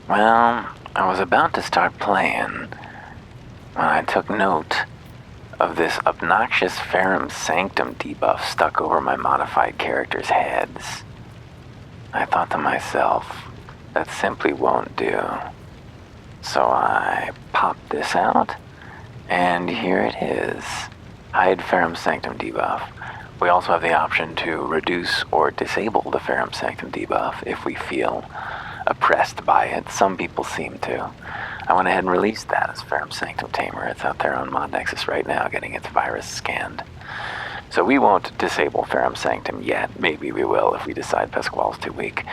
Well, I was about to start playing when I took note of this obnoxious Ferrum Sanctum debuff stuck over my modified characters' heads. I thought to myself, that simply won't do. So I popped this out, and here it is. Hide Ferrum Sanctum debuff. We also have the option to reduce or disable the Ferrum Sanctum debuff if we feel oppressed by it. Some people seem to. I went ahead and released that as Ferrum Sanctum Tamer. It's out there on Mod Nexus right now getting its virus scanned. So we won't disable Ferrum Sanctum yet. Maybe we will if we decide Pasquale's too weak.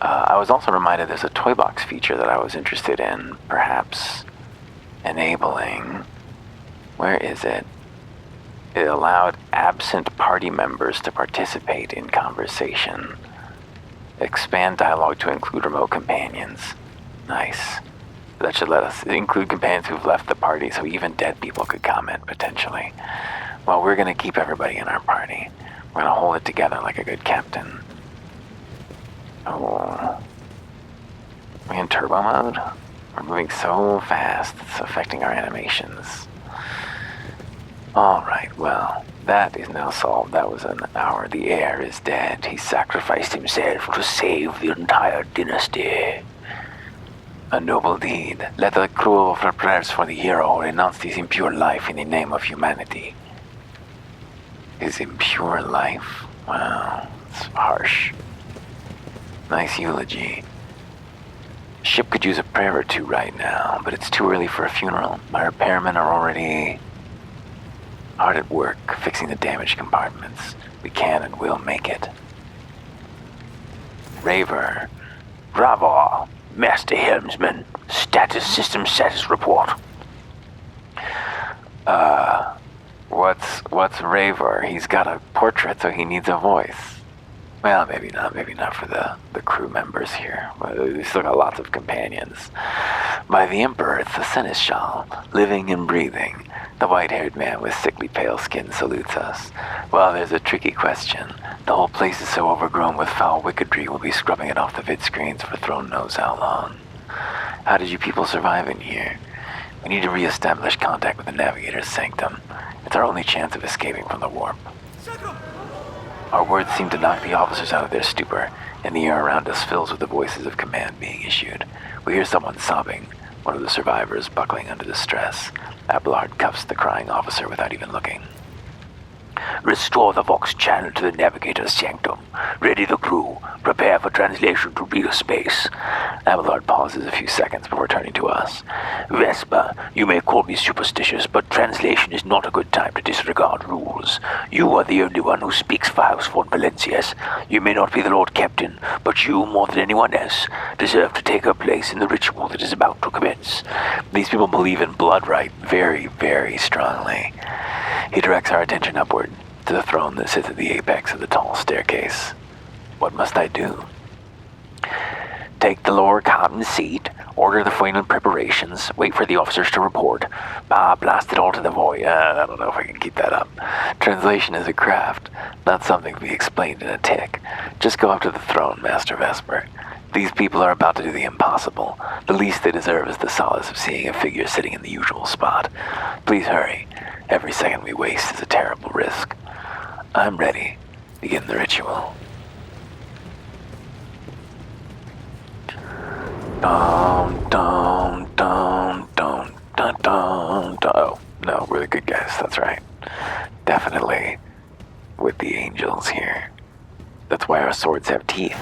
I was also reminded there's a toy box feature that I was interested in perhaps enabling. Where is it? It allowed absent party members to participate in conversation. Expand dialogue to include remote companions. Nice. That should let us include companions who've left the party, so even dead people could comment, potentially. Well, we're gonna keep everybody in our party. We're gonna hold it together like a good captain. Oh. Are we in turbo mode? We're moving so fast, it's affecting our animations. Alright, well, that is now solved. That was an hour. The heir is dead. He sacrificed himself to save the entire dynasty. A noble deed. Let the crew offer prayers for the hero who renounced his impure life in the name of humanity. His impure life? Wow, it's harsh. Nice eulogy. Ship could use a prayer or two right now, but it's too early for a funeral. My repairmen are already hard at work fixing the damaged compartments. We can and will make it. Raver. Bravo, Master Helmsman. Status system status report. What's Raver? He's got a portrait, so he needs a voice. Well, maybe not for the crew members here. We've still got lots of companions. By the Emperor, it's the Seneschal, living and breathing. The white-haired man with sickly pale skin salutes us. Well, there's a tricky question. The whole place is so overgrown with foul wickedry, we'll be scrubbing it off the vid screens for throne knows how long. How did you people survive in here? We need to re-establish contact with the Navigator's Sanctum. It's our only chance of escaping from the warp. Our words seem to knock the officers out of their stupor, and the air around us fills with the voices of command being issued. We hear someone sobbing, one of the survivors buckling under the stress. Abelard cuffs the crying officer without even looking. Restore the Vox channel to the Navigator's Sanctum. Ready the crew. Prepare for translation to real space. Abelard pauses a few seconds before turning to us. Vesper, you may call me superstitious, but translation is not a good time to disregard rules. You are the only one who speaks Files for Valencias. You may not be the Lord Captain, but you, more than anyone else, deserve to take her place in the ritual that is about to commence. These people believe in blood right very, very strongly. He directs our attention upward to the throne that sits at the apex of the tall staircase. What must I do? Take the lower cotton seat, order the final preparations, wait for the officers to report. Blast it all to the void. I don't know if I can keep that up. Translation is a craft, not something to be explained in a tick. Just go up to the throne, Master Vesper. These people are about to do the impossible. The least they deserve is the solace of seeing a figure sitting in the usual spot. Please hurry. Every second we waste is a terrible risk. I'm ready. Begin the ritual. Dum, dum, dum, dum, dum, dum, dum. Oh, no, we're the good guys, that's right. Definitely with the angels here. That's why our swords have teeth.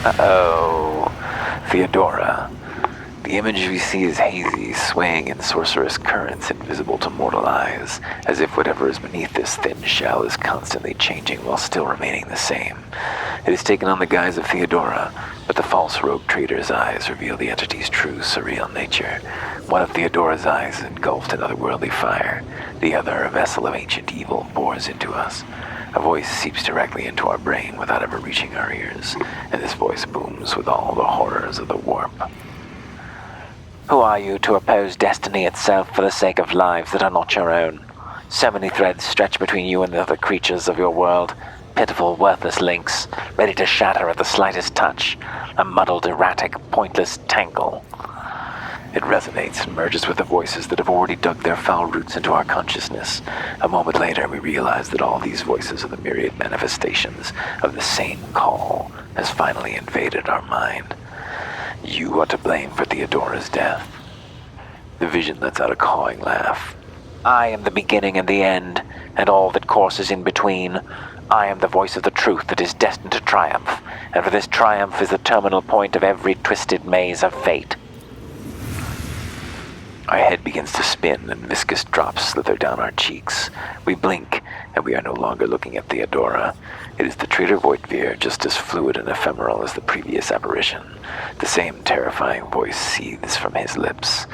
Uh-oh. Theodora. The image we see is hazy, swaying in sorcerous currents invisible to mortal eyes, as if whatever is beneath this thin shell is constantly changing while still remaining the same. It has taken on the guise of Theodora, but the false rogue trader's eyes reveal the entity's true, surreal nature. One of Theodora's eyes is engulfed in otherworldly fire, the other, a vessel of ancient evil, bores into us. A voice seeps directly into our brain without ever reaching our ears, and this voice booms with all the horrors of the warp. Who are you to oppose destiny itself for the sake of lives that are not your own? So many threads stretch between you and the other creatures of your world. pitiful, worthless links, ready to shatter at the slightest touch, a muddled, erratic, pointless tangle. It resonates and merges with the voices that have already dug their foul roots into our consciousness. A moment later, we realize that all these voices are the myriad manifestations of the same call has finally invaded our mind. You are to blame for Theodora's death. The vision lets out a cawing laugh. I am the beginning and the end, and all that courses in between. I am the voice of the truth that is destined to triumph, and for this triumph is the terminal point of every twisted maze of fate. Our head begins to spin, and viscous drops slither down our cheeks. We blink, and we are no longer looking at Theodora. It is the traitor Voitvir, just as fluid and ephemeral as the previous apparition. The same terrifying voice seethes from his lips.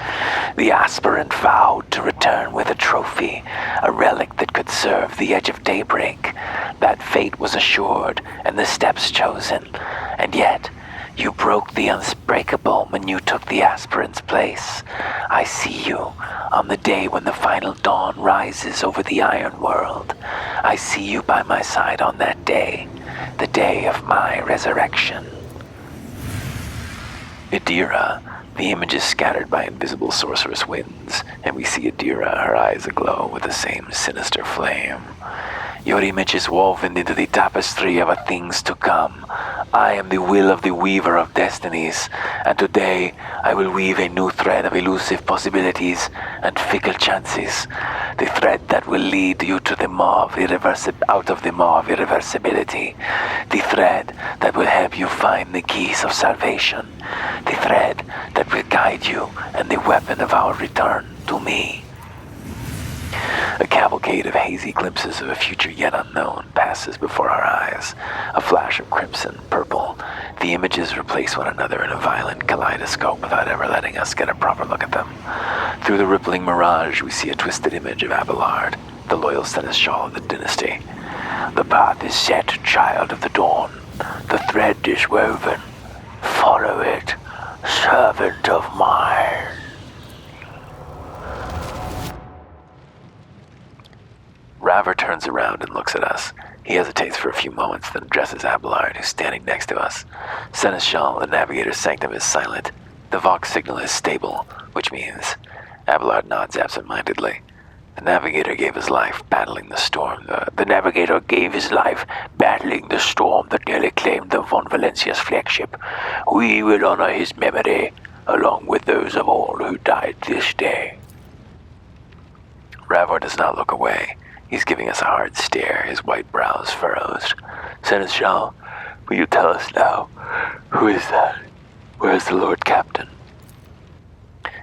The aspirant vowed to return with a trophy, a relic that could serve the edge of daybreak. That fate was assured, and the steps chosen. And yet, you broke the unsbreakable when you took the aspirant's place. I see you on the day when the final dawn rises over the Iron World. I see you by my side on that day, the day of my resurrection. Idira, the image is scattered by invisible sorcerous winds, and we see Idira, her eyes aglow with the same sinister flame. Your image is woven into the tapestry of things to come. I am the will of the weaver of destinies, and today I will weave a new thread of elusive possibilities and fickle chances. The thread that will lead you to the maw of out of the maw of irreversibility. The thread that will help you find the keys of salvation. The thread that will guide you and the weapon of our return to me. A cavalcade of hazy glimpses of a future yet unknown passes before our eyes. A flash of crimson, purple. The images replace one another in a violent kaleidoscope without ever letting us get a proper look at them. Through the rippling mirage, we see a twisted image of Abelard, the loyal seneschal of the dynasty. The path is set, child of the dawn. The thread is woven. Follow it, servant of mine. Raver turns around and looks at us. He hesitates for a few moments, then addresses Abelard, who's standing next to us. Seneschal, the navigator's sanctum, is silent. The Vox signal is stable, which means Abelard nods absent-mindedly. The navigator gave his life battling the storm. The navigator gave his life battling the storm that nearly claimed the Von Valencia's flagship. We will honor his memory, along with those of all who died this day. Ravor does not look away. He's giving us a hard stare, his white brows furrowed. Seneschal, will you tell us now? Who is that? Where is the Lord Captain?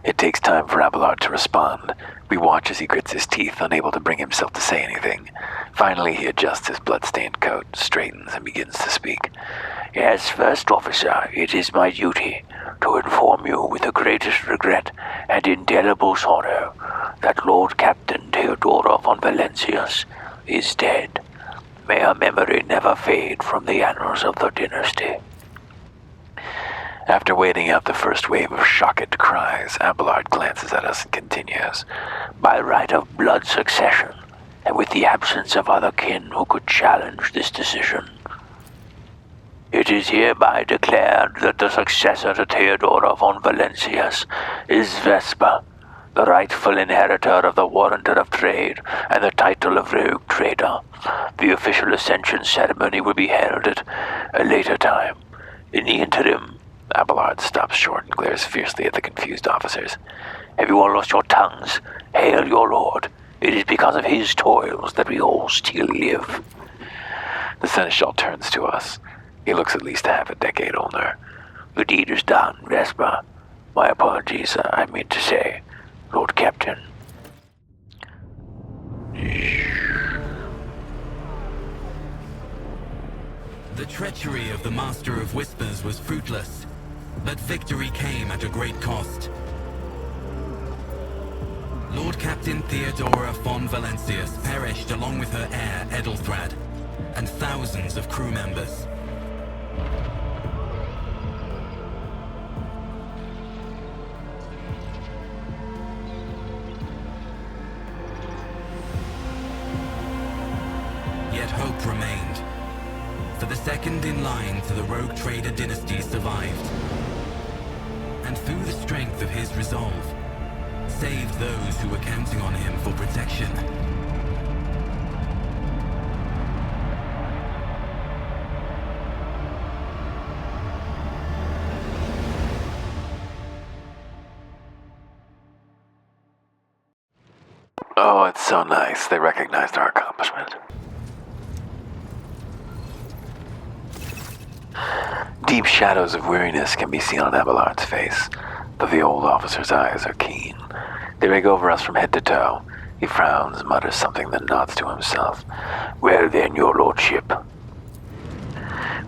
It takes time for Abelard to respond. We watch as he grits his teeth, unable to bring himself to say anything. Finally, he adjusts his blood-stained coat, straightens, and begins to speak. As First Officer, it is my duty to inform you with the greatest regret and indelible sorrow that Lord Captain Theodora von Valencius is dead. May her memory never fade from the annals of the dynasty. After waiting out the first wave of shocked cries, Abelard glances at us and continues. By right of blood succession, and with the absence of other kin who could challenge this decision, it is hereby declared that the successor to Theodora von Valencius is Vespa, the rightful inheritor of the Warranter of Trade and the title of Rogue Trader. The official ascension ceremony will be held at a later time. In the interim, Abelard stops short and glares fiercely at the confused officers. Have you all lost your tongues? Hail your lord. It is because of his toils that we all still live. The Seneschal turns to us. He looks at least half a decade older. The deed is done, Vespa. My apologies, I meant to say, Lord Captain. The treachery of the Master of Whispers was fruitless, but victory came at a great cost. Lord Captain Theodora von Valencius perished along with her heir, Edelthrad, and thousands of crew members. Yet hope remained. second in line to the rogue trader dynasty survived, and through the strength of his resolve, saved those who were counting on him for protection. Oh, it's so nice. They recognized our accomplishment. Deep shadows of weariness can be seen on Abelard's face, but the old officer's eyes are keen. They rig over us from head to toe. He frowns, mutters something, then nods to himself. Well then, your lordship.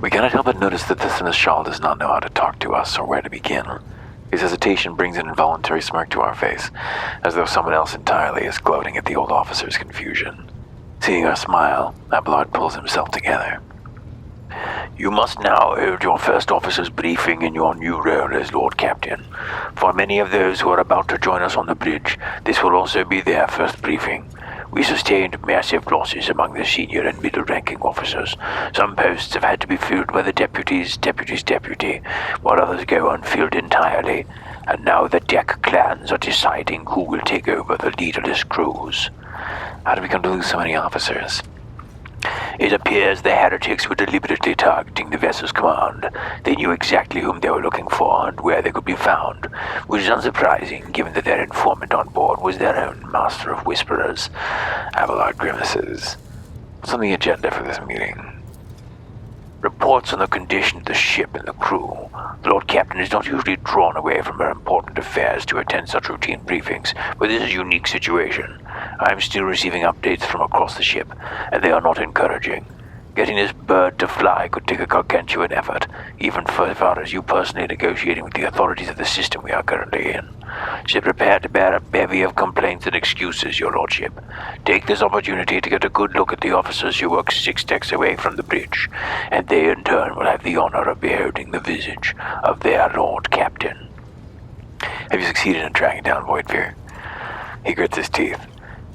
We cannot help but notice that the Seneschal does not know how to talk to us or where to begin. His hesitation brings an involuntary smirk to our face, as though someone else entirely is gloating at the old officer's confusion. Seeing our smile, Abelard pulls himself together. You must now hold your first officer's briefing in your new role as Lord Captain. For many of those who are about to join us on the bridge, this will also be their first briefing. We sustained massive losses among the senior and middle-ranking officers. Some posts have had to be filled by the deputy's deputy, while others go unfilled entirely. And now the deck clans are deciding who will take over the leaderless crews. How did we come to lose so many officers? It appears the heretics were deliberately targeting the vessel's command. They knew exactly whom they were looking for and where they could be found, which is unsurprising given that their informant on board was their own master of whisperers. Abelard grimaces. What's on the agenda for this meeting? Reports on the condition of the ship and the crew. The Lord Captain is not usually drawn away from her important affairs to attend such routine briefings, but this is a unique situation. I am still receiving updates from across the ship, and they are not encouraging. Getting this bird to fly could take a gargantuan effort, even so far as you personally negotiating with the authorities of the system we are currently in. So prepare to bear a bevy of complaints and excuses, your lordship. Take this opportunity to get a good look at the officers who work 6 decks away from the bridge, and they in turn will have the honor of beholding the visage of their Lord Captain. Have you succeeded in tracking down Voidfear? He grits his teeth.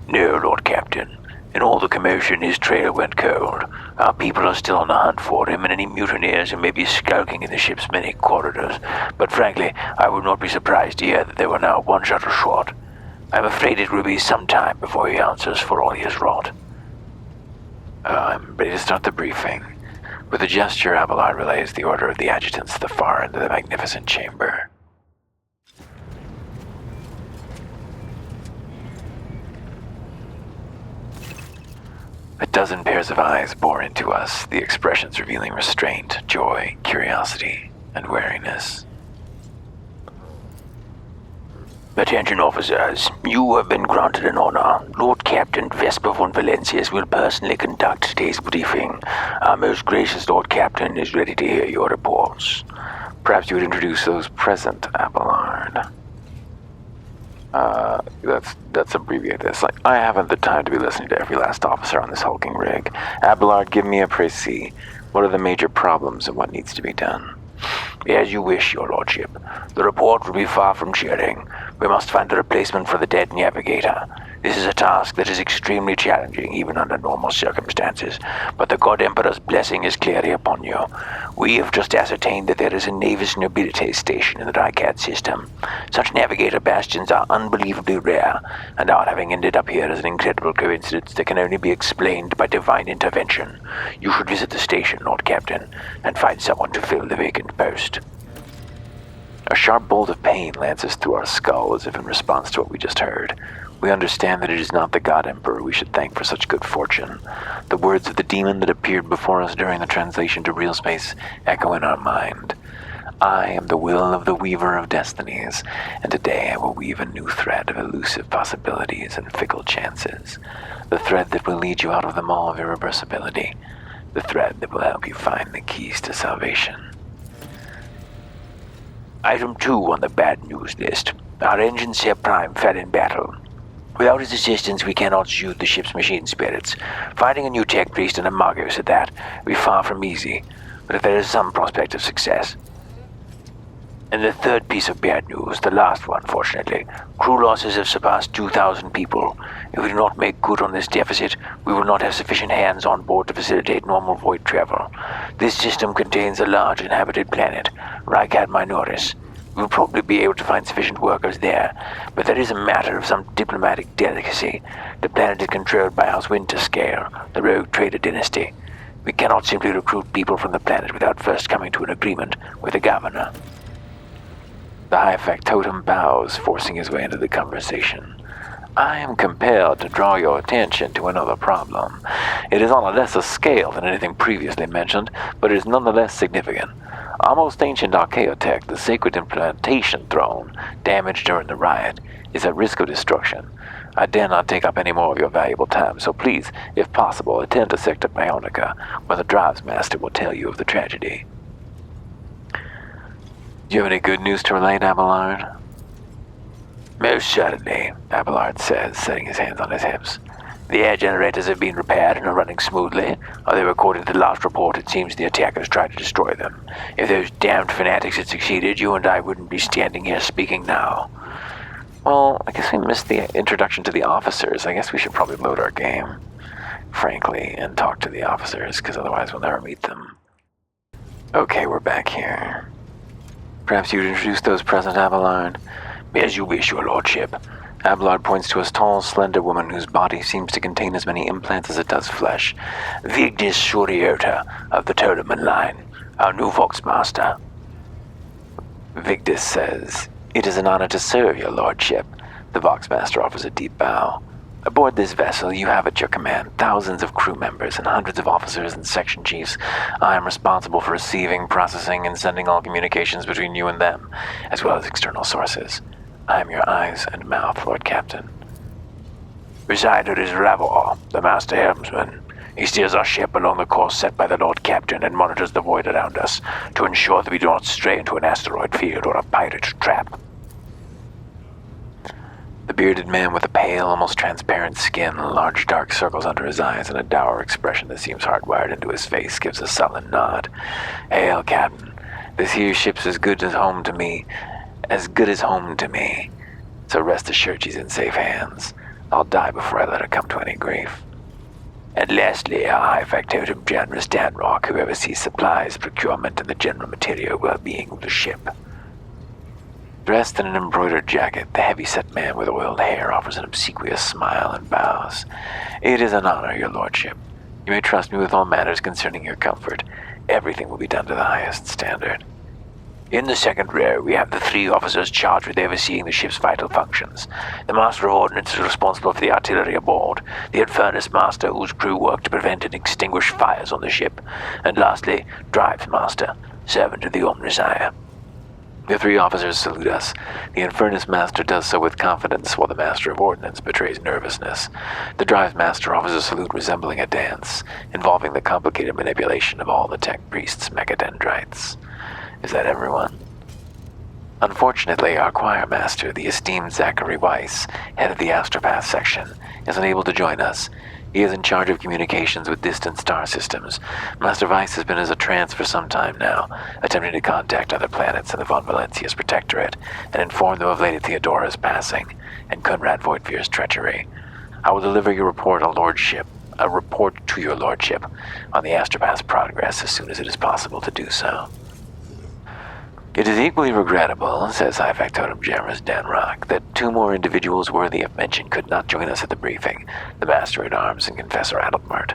No, Lord Captain. In all the commotion, his trail went cold. Our people are still on the hunt for him and any mutineers who may be skulking in the ship's many corridors. But frankly, I would not be surprised to hear that they were now one shuttle short. I'm afraid it will be some time before he answers for all he has wrought. I'm ready to start the briefing. With a gesture, Abelard relays the order of the adjutants to the far end of the magnificent chamber. A dozen pairs of eyes bore into us, the expressions revealing restraint, joy, curiosity, and wariness. Attention officers, you have been granted an honor. Lord Captain Vesper von Valencius will personally conduct today's briefing. Our most gracious Lord Captain is ready to hear your reports. Perhaps you would introduce those present, Abelard. Let's abbreviate this. I haven't the time to be listening to every last officer on this hulking rig. Abelard, give me a précis. What are the major problems and what needs to be done? As you wish, your lordship. The report will be far from cheering. We must find a replacement for the dead navigator. This is a task that is extremely challenging, even under normal circumstances, but the God Emperor's blessing is clearly upon you. We have just ascertained that there is a Navis Nobilites station in the Rycat system. Such navigator bastions are unbelievably rare, and our having ended up here is an incredible coincidence that can only be explained by divine intervention. You should visit the station, Lord Captain, and find someone to fill the vacant post. A sharp bolt of pain lances through our skull as if in response to what we just heard. We understand that it is not the God Emperor we should thank for such good fortune. The words of the demon that appeared before us during the translation to real space echo in our mind. I am the will of the weaver of destinies, and today I will weave a new thread of elusive possibilities and fickle chances. The thread that will lead you out of the maw of irreversibility. The thread that will help you find the keys to salvation. Item 2 on the bad news list. Our engine Sir Prime fell in battle. Without his assistance, we cannot soothe the ship's machine spirits. Finding a new tech priest and a Magos at that will be far from easy, but if there is some prospect of success. And the third piece of bad news, the last one, fortunately. Crew losses have surpassed 2,000 people. If we do not make good on this deficit, we will not have sufficient hands on board to facilitate normal void travel. This system contains a large inhabited planet, Rykad Minoris. We will probably be able to find sufficient workers there, but that is a matter of some diplomatic delicacy. The planet is controlled by House Winterscale, the rogue trader dynasty. We cannot simply recruit people from the planet without first coming to an agreement with the governor. The high factotum bows, forcing his way into the conversation. I am compelled to draw your attention to another problem. It is on a lesser scale than anything previously mentioned, but it is nonetheless significant. Our most ancient archaeotech, the sacred implantation throne, damaged during the riot, is at risk of destruction. I dare not take up any more of your valuable time, so please, if possible, attend to Sector Bionica, where the Drives Master will tell you of the tragedy. Do you have any good news to relate, Abelard? Most certainly, Abelard says, setting his hands on his hips. The air generators have been repaired and are running smoothly, although according to the last report it seems the attackers tried to destroy them. If those damned fanatics had succeeded, you and I wouldn't be standing here speaking now. Well, I guess we missed the introduction to the officers. I guess we should probably load our game, frankly, and talk to the officers, because otherwise we'll never meet them. Okay, we're back here. Perhaps you'd introduce those present, Abelard? As you wish, your lordship. Abelard points to a tall, slender woman whose body seems to contain as many implants as it does flesh. Vigdis Suriota of the Toteman line, our new Voxmaster. Vigdis says, "It is an honor to serve, your lordship." The Voxmaster offers a deep bow. Aboard this vessel, you have at your command thousands of crew members and hundreds of officers and section chiefs. I am responsible for receiving, processing, and sending all communications between you and them, as well as external sources. I am your eyes and mouth, Lord Captain. Beside her is Ravor, the Master Helmsman. He steers our ship along the course set by the Lord Captain and monitors the void around us to ensure that we do not stray into an asteroid field or a pirate trap. The bearded man with a pale, almost transparent skin, large dark circles under his eyes, and a dour expression that seems hardwired into his face gives a sullen nod. "Hail, Captain. This here ship's as good as home to me. So rest assured she's in safe hands. I'll die before I let her come to any grief." And lastly, our high factotum generous Danrock, who oversees supplies, procurement, and the general material well-being of the ship. Dressed in an embroidered jacket, the heavy-set man with oiled hair offers an obsequious smile and bows. "It is an honor, your lordship. You may trust me with all matters concerning your comfort. Everything will be done to the highest standard." In the second row, we have the 3 officers charged with overseeing the ship's vital functions. The Master of Ordnance is responsible for the artillery aboard, the Infernus Master, whose crew work to prevent and extinguish fires on the ship, and lastly, Drives Master, servant of the Omnissiah. The 3 officers salute us. The Infernus Master does so with confidence, while the Master of Ordnance betrays nervousness. The Drive Master offers a salute resembling a dance, involving the complicated manipulation of all the tech priests' mechadendrites. Is that everyone? Unfortunately, our choir master, the esteemed Zachary Weiss, head of the Astropath section, is unable to join us. He is in charge of communications with distant star systems. Master Weiss has been in a trance for some time now, attempting to contact other planets in the Von Valencia's protectorate and inform them of Lady Theodora's passing and Conrad Voidfear's treachery. I will deliver a report to your lordship on the Astropath's progress as soon as it is possible to do so. It is equally regrettable, says High Factotum Generous Danrock, that 2 more individuals worthy of mention could not join us at the briefing, the Master-at-Arms and Confessor Adalbert.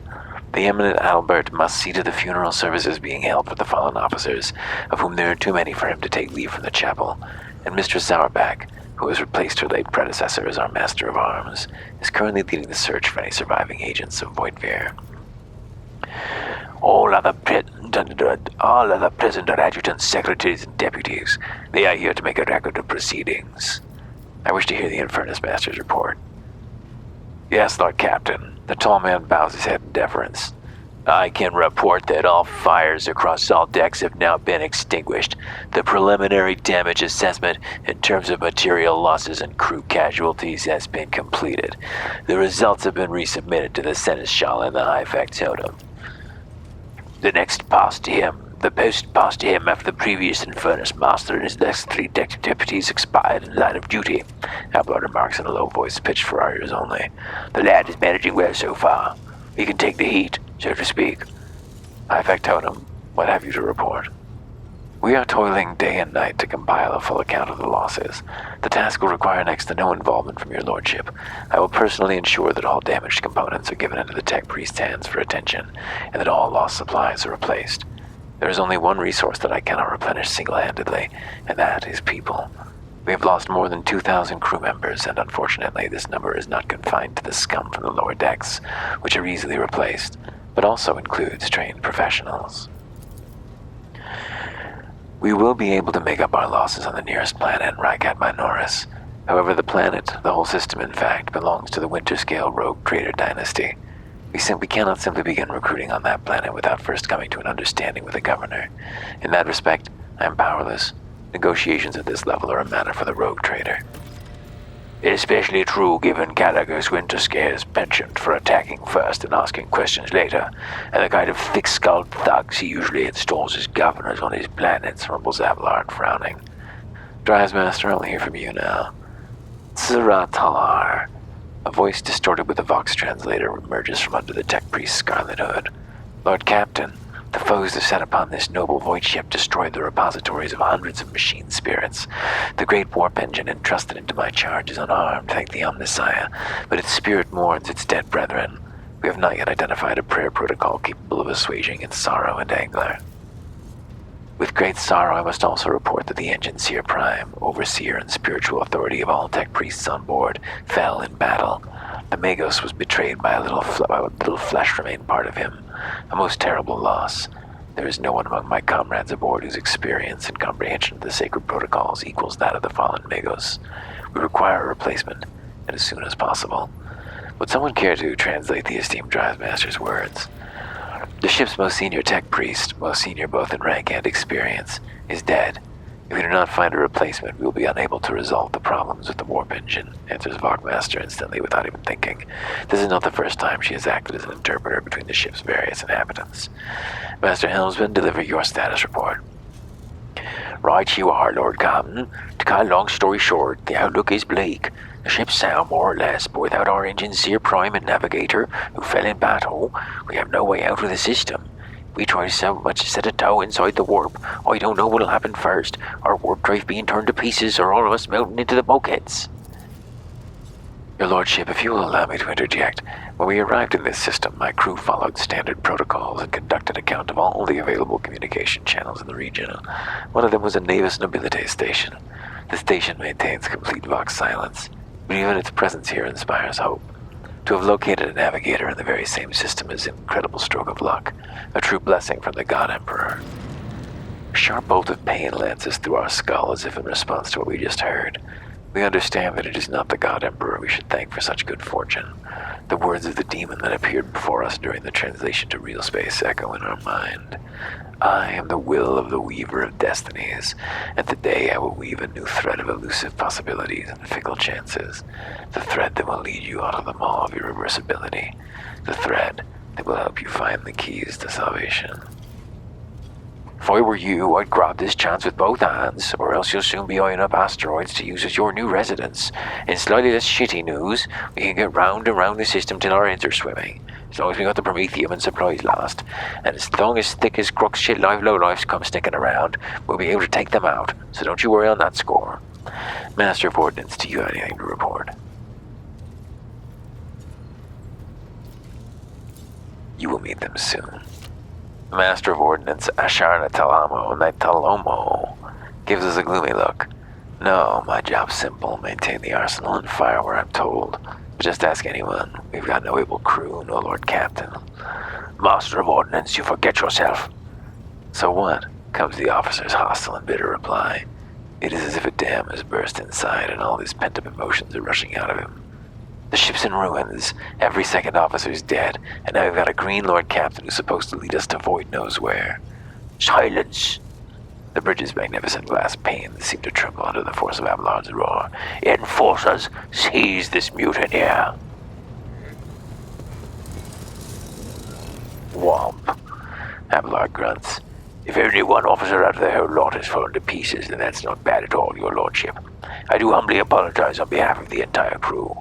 The eminent Adalbert must see to the funeral services being held for the fallen officers, of whom there are too many for him to take leave from the chapel, and Mistress Sauerback, who has replaced her late predecessor as our Master of Arms, is currently leading the search for any surviving agents of Voidfear. All other present are adjutants, secretaries, and deputies. They are here to make a record of proceedings. I wish to hear the Infernus Master's report. Yes, Lord Captain. The tall man bows his head in deference. I can report that all fires across all decks have now been extinguished. The preliminary damage assessment in terms of material losses and crew casualties has been completed. The results have been resubmitted to the Seneschal and the High Factotum. The next pass to him The post passed to him after the previous Infernus Master and his next 3 deputies expired in line of duty, Abelard remarks in a low voice pitched for our ears only. The lad is managing well so far. He can take the heat, so to speak. High Factotum, what have you to report? We are toiling day and night to compile a full account of the losses. The task will require next to no involvement from your lordship. I will personally ensure that all damaged components are given into the tech priest's hands for attention, and that all lost supplies are replaced. There is only one resource that I cannot replenish single-handedly, and that is people. We have lost more than 2,000 crew members, and unfortunately this number is not confined to the scum from the lower decks, which are easily replaced, but also includes trained professionals. We will be able to make up our losses on the nearest planet, Rykat Minoris. However, the planet, the whole system in fact, belongs to the Winterscale Rogue Trader Dynasty. We cannot simply begin recruiting on that planet without first coming to an understanding with the governor. In that respect, I am powerless. Negotiations at this level are a matter for the Rogue Trader. Especially true given Gallagher's Winterscare's penchant for attacking first and asking questions later, and the kind of thick-skulled thugs he usually installs as governors on his planets, rumbles Abelard, frowning. Drivesmaster, I'll hear from you now. Talar. A voice distorted with a Vox translator emerges from under the tech priest's scarlet hood. Lord Captain, the foes that set upon this noble void ship destroyed the repositories of hundreds of machine spirits. The great warp engine entrusted into my charge is unarmed, thank the Omnissiah, but its spirit mourns its dead brethren. We have not yet identified a prayer protocol capable of assuaging its sorrow and anger. With great sorrow, I must also report that the Engine Seer Prime, overseer and spiritual authority of all tech priests on board, fell in battle. The Magos was betrayed by a little flesh remained part of him. A most terrible loss. There is no one among my comrades aboard whose experience and comprehension of the sacred protocols equals that of the fallen Magos. We require a replacement, and as soon as possible. Would someone care to translate the esteemed Drivesmaster's words? The ship's most senior tech priest, most senior both in rank and experience, is dead. If we do not find a replacement, we will be unable to resolve the problems with the warp engine, answers Vogmaster instantly without even thinking. This is not the first time she has acted as an interpreter between the ship's various inhabitants. Master Helmsman, deliver your status report. Right you are, Lord Captain. To cut a long story short, the outlook is bleak. The ship's sound, more or less, but without our Engine Seer Prime and Navigator, who fell in battle, we have no way out of the system. If we try so much as set a toe inside the warp, I don't know what'll happen first. Our warp drive being turned to pieces, or all of us melting into the bulkheads. Your lordship, if you will allow me to interject, when we arrived in this system, my crew followed standard protocols and conducted a count of all the available communication channels in the region. One of them was a Navis Nobilite station. The station maintains complete Vox silence, but even its presence here inspires hope. To have located a navigator in the very same system is an incredible stroke of luck, a true blessing from the God Emperor. A sharp bolt of pain lances through our skull as if in response to what we just heard. We understand that it is not the God Emperor we should thank for such good fortune. The words of the demon that appeared before us during the translation to real space echo in our mind. I am the will of the weaver of destinies, and today I will weave a new thread of elusive possibilities and fickle chances. The thread that will lead you out of the maw of irreversibility. The thread that will help you find the keys to salvation. If I were you, I'd grab this chance with both hands, or else you'll soon be eyeing up asteroids to use as your new residence. In slightly less shitty news, we can get round and round the system till our ends are swimming, as long as we got the Prometheum and supplies last. And as long as thick as crux shit live lowlifes come sticking around, we'll be able to take them out, so don't you worry on that score. Master of Ordnance, do you have anything to report? You will meet them soon. The Master of Ordnance, Asharna Talamo Naitalomo, gives us a gloomy look. No, my job's simple, maintain the arsenal and fire where I'm told. But just ask anyone, we've got no able crew, no Lord Captain. Master of Ordnance, you forget yourself. So what? Comes the officer's hostile and bitter reply. It is as if a dam has burst inside and all his pent-up emotions are rushing out of him. The ship's in ruins, every second officer's dead, and now we've got a green Lord Captain who's supposed to lead us to void knows where. Silence! The bridge's magnificent glass panes seem to tremble under the force of Abelard's roar. Enforcers, seize this mutineer! Womp. Abelard grunts. If only one officer out of the whole lot has fallen to pieces, then that's not bad at all, your lordship. I do humbly apologize on behalf of the entire crew.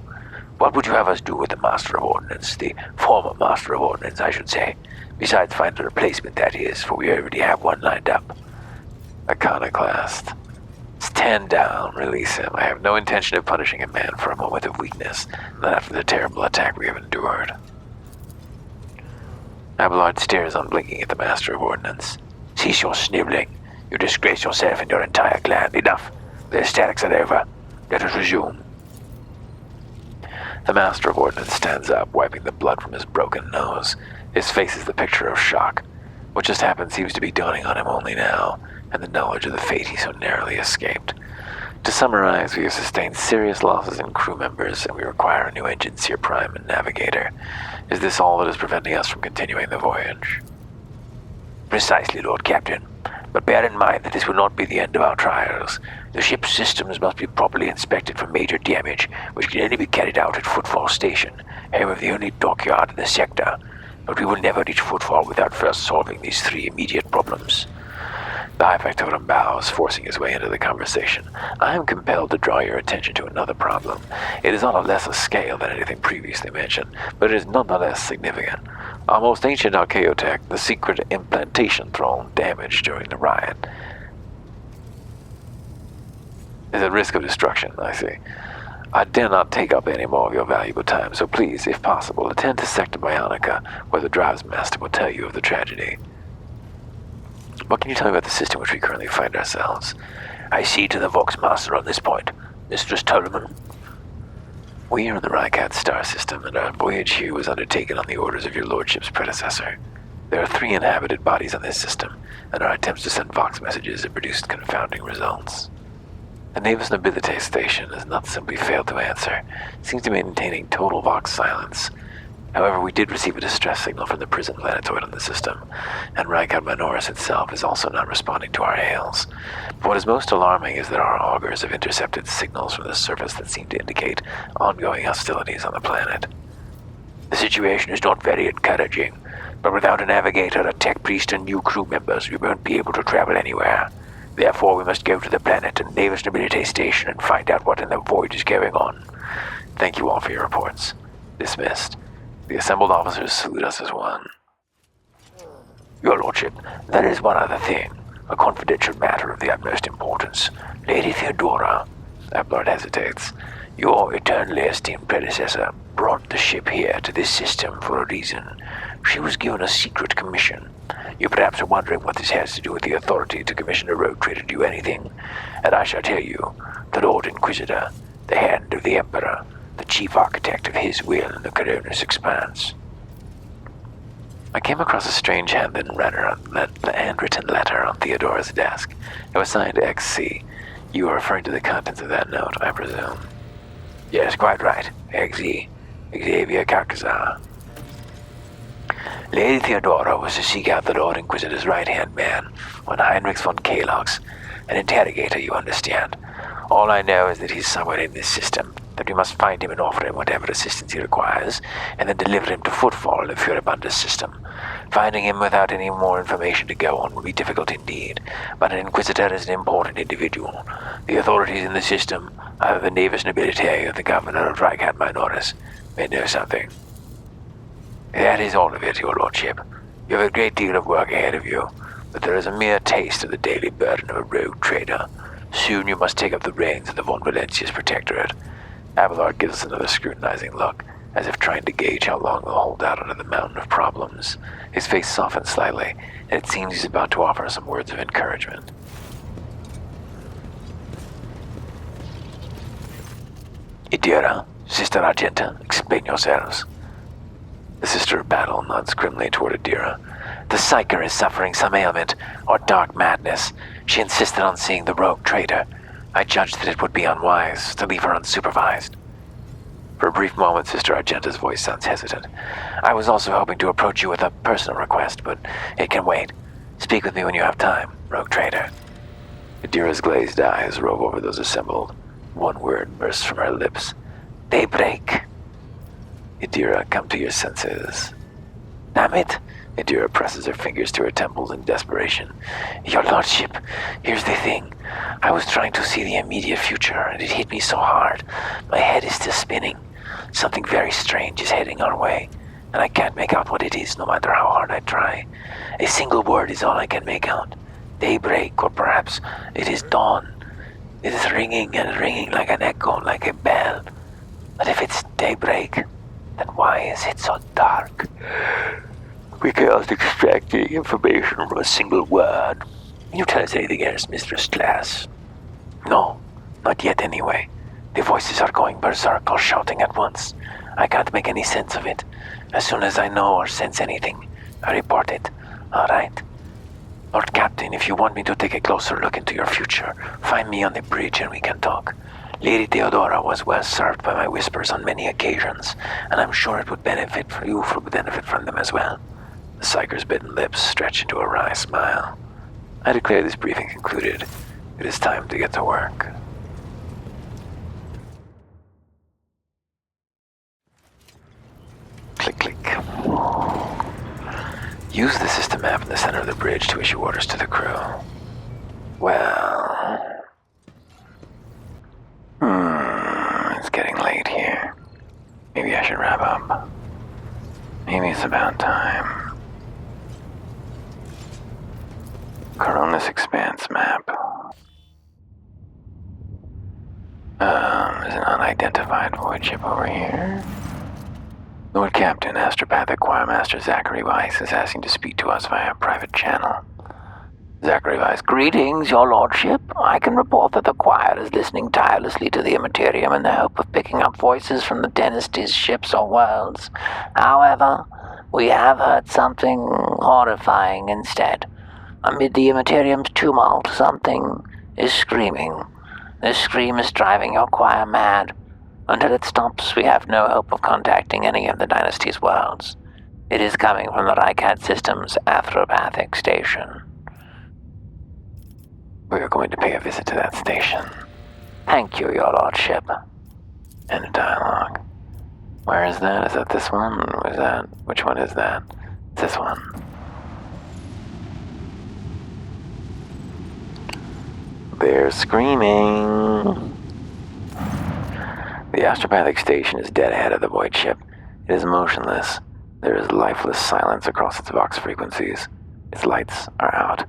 What would you have us do with the Master of Ordnance, the former Master of Ordnance, I should say? Besides find a replacement, that is, for we already have one lined up. Iconoclast. Stand down, release him. I have no intention of punishing a man for a moment of weakness, not after the terrible attack we have endured. Abelard stares unblinking at the Master of Ordnance. Cease your sniveling. You disgrace yourself and your entire clan. Enough. The statics are over. Let us resume. The Master of Ordnance stands up, wiping the blood from his broken nose. His face is the picture of shock. What just happened seems to be dawning on him only now, and the knowledge of the fate he so narrowly escaped. To summarize, we have sustained serious losses in crew members, and we require a new engine, Seer Prime and Navigator. Is this all that is preventing us from continuing the voyage? Precisely, Lord Captain. But bear in mind that this will not be the end of our trials. The ship's systems must be properly inspected for major damage, which can only be carried out at Footfall Station, home of the only dockyard in the sector. But we will never reach Footfall without first solving these three immediate problems. The High Factotum bows, forcing his way into the conversation. I am compelled to draw your attention to another problem. It is on a lesser scale than anything previously mentioned, but it is nonetheless significant. Our most ancient archaeotech, the secret implantation throne, damaged during the riot, is at risk of destruction, I see. I dare not take up any more of your valuable time, so please, if possible, attend to Sector Bionica, where the Drives Master will tell you of the tragedy. What can you tell me about the system in which we currently find ourselves? I see to the Vox Master on this point. Mistress Tolman. We are in the Rykat star system, and our voyage here was undertaken on the orders of your lordship's predecessor. There are 3 inhabited bodies on this system, and our attempts to send Vox messages have produced confounding results. The Navis Nobilite station has not simply failed to answer, it seems to be maintaining total Vox silence. However, we did receive a distress signal from the prison planetoid on the system, and Rykat Minoris itself is also not responding to our hails. But what is most alarming is that our augurs have intercepted signals from the surface that seem to indicate ongoing hostilities on the planet. The situation is not very encouraging, but without a navigator, a tech priest, and new crew members, we won't be able to travel anywhere. Therefore, we must go to the planet and Navis Nobilite station and find out what in the void is going on. Thank you all for your reports. Dismissed. The assembled officers salute us as one. Your lordship, there is one other thing, a confidential matter of the utmost importance. Lady Theodora, Abelard hesitates. Your eternally esteemed predecessor brought the ship here to this system for a reason. She was given a secret commission. You perhaps are wondering what this has to do with the authority to commission a rogue trader to do anything, and I shall tell you, the Lord Inquisitor, the hand of the Emperor, the chief architect of his will in the Coronis Expanse. I came across a strange handwritten letter on Theodora's desk. It was signed XC. You are referring to the contents of that note, I presume. Yes, quite right. XE. Xavier Carcazar. Lady Theodora was to seek out the Lord Inquisitor's right-hand man, one Heinrich von Kalox, an interrogator, you understand. All I know is that he's somewhere in this system, that we must find him and offer him whatever assistance he requires, and then deliver him to Footfall in the Furibunda's system. Finding him without any more information to go on will be difficult indeed, but an Inquisitor is an important individual. The authorities in the system, either the Navis Nobilite or the Governor of Rykat Minoris, may know something. That is all of it, your lordship. You have a great deal of work ahead of you, but there is a mere taste of the daily burden of a rogue trader. Soon you must take up the reins of the Von Valencius Protectorate. Abelard gives us another scrutinizing look, as if trying to gauge how long we'll hold out under the mountain of problems. His face softens slightly, and it seems he's about to offer some words of encouragement. Idira, Sister Argenta, explain yourselves. The Sister of Battle nods grimly toward Idira. The Psyker is suffering some ailment, or dark madness. She insisted on seeing the rogue trader. I judged that it would be unwise to leave her unsupervised. For a brief moment, Sister Argenta's voice sounds hesitant. I was also hoping to approach you with a personal request, but it can wait. Speak with me when you have time, rogue trader. Idira's glazed eyes rove over those assembled. One word bursts from her lips. Daybreak. Idira, come to your senses. Damn it! Adira presses her fingers to her temples in desperation. Your lordship, here's the thing. I was trying to see the immediate future, and it hit me so hard. My head is still spinning. Something very strange is heading our way, and I can't make out what it is no matter how hard I try. A single word is all I can make out. Daybreak, or perhaps it is dawn. It is ringing and ringing like an echo, like a bell. But if it's daybreak, then why is it so dark? We cannot extract the information from a single word. Can you tell us anything else, Mistress Glass? No, not yet anyway. The voices are going berserk or shouting at once. I can't make any sense of it. As soon as I know or sense anything, I report it. All right. Lord Captain, if you want me to take a closer look into your future, find me on the bridge and we can talk. Lady Theodora was well served by my whispers on many occasions, and I'm sure it would benefit from them as well. The psyker's bitten lips stretched into a wry smile. I declare this briefing concluded. It is time to get to work. Click, click. Use the system map in the center of the bridge to issue orders to the crew. Well... it's getting late here. Maybe I should wrap up. Maybe it's about time. Coronis Expanse map. There's an unidentified void ship over here. Lord Captain, Astropathic Choirmaster Zachary Weiss is asking to speak to us via a private channel. Zachary Weiss, greetings, your lordship. I can report that the choir is listening tirelessly to the Immaterium in the hope of picking up voices from the dynasty's ships or worlds. However, we have heard something horrifying instead. Amid the Immaterium's tumult, something is screaming. This scream is driving your choir mad. Until it stops, we have no hope of contacting any of the dynasty's worlds. It is coming from the Rycat System's Astropathic station. We are going to pay a visit to that station. Thank you, your lordship. End of dialogue. Where is that? Is that this one? Or is that... Which one is that? It's this one. They're screaming. The Astropathic station is dead ahead of the void ship. It is motionless. There is lifeless silence across its vox frequencies. Its lights are out.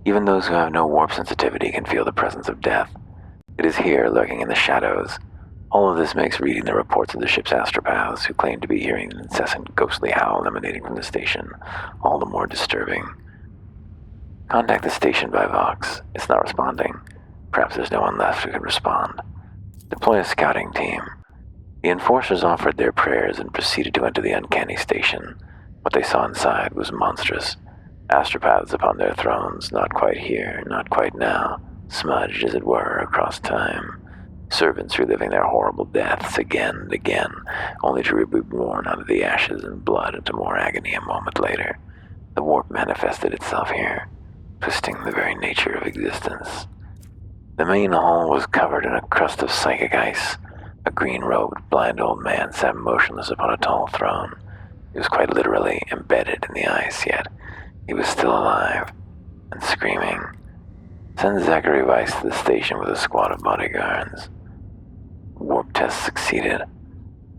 Even those who have no warp sensitivity can feel the presence of death. It is here, lurking in the shadows. All of this makes reading the reports of the ship's astropaths, who claim to be hearing an incessant ghostly howl emanating from the station, all the more disturbing. Contact the station by Vox. It's not responding. Perhaps there's no one left who can respond. Deploy a scouting team. The enforcers offered their prayers and proceeded to enter the uncanny station. What they saw inside was monstrous. Astropaths upon their thrones, not quite here, not quite now, smudged, as it were, across time. Servants reliving their horrible deaths again and again, only to be reborn out of the ashes and blood into more agony a moment later. The warp manifested itself here, twisting the very nature of existence. The main hall was covered in a crust of psychic ice. A green-robed, blind old man sat motionless upon a tall throne. He was quite literally embedded in the ice, yet he was still alive and screaming. Send Zachary Weiss to the station with a squad of bodyguards. Warp test succeeded.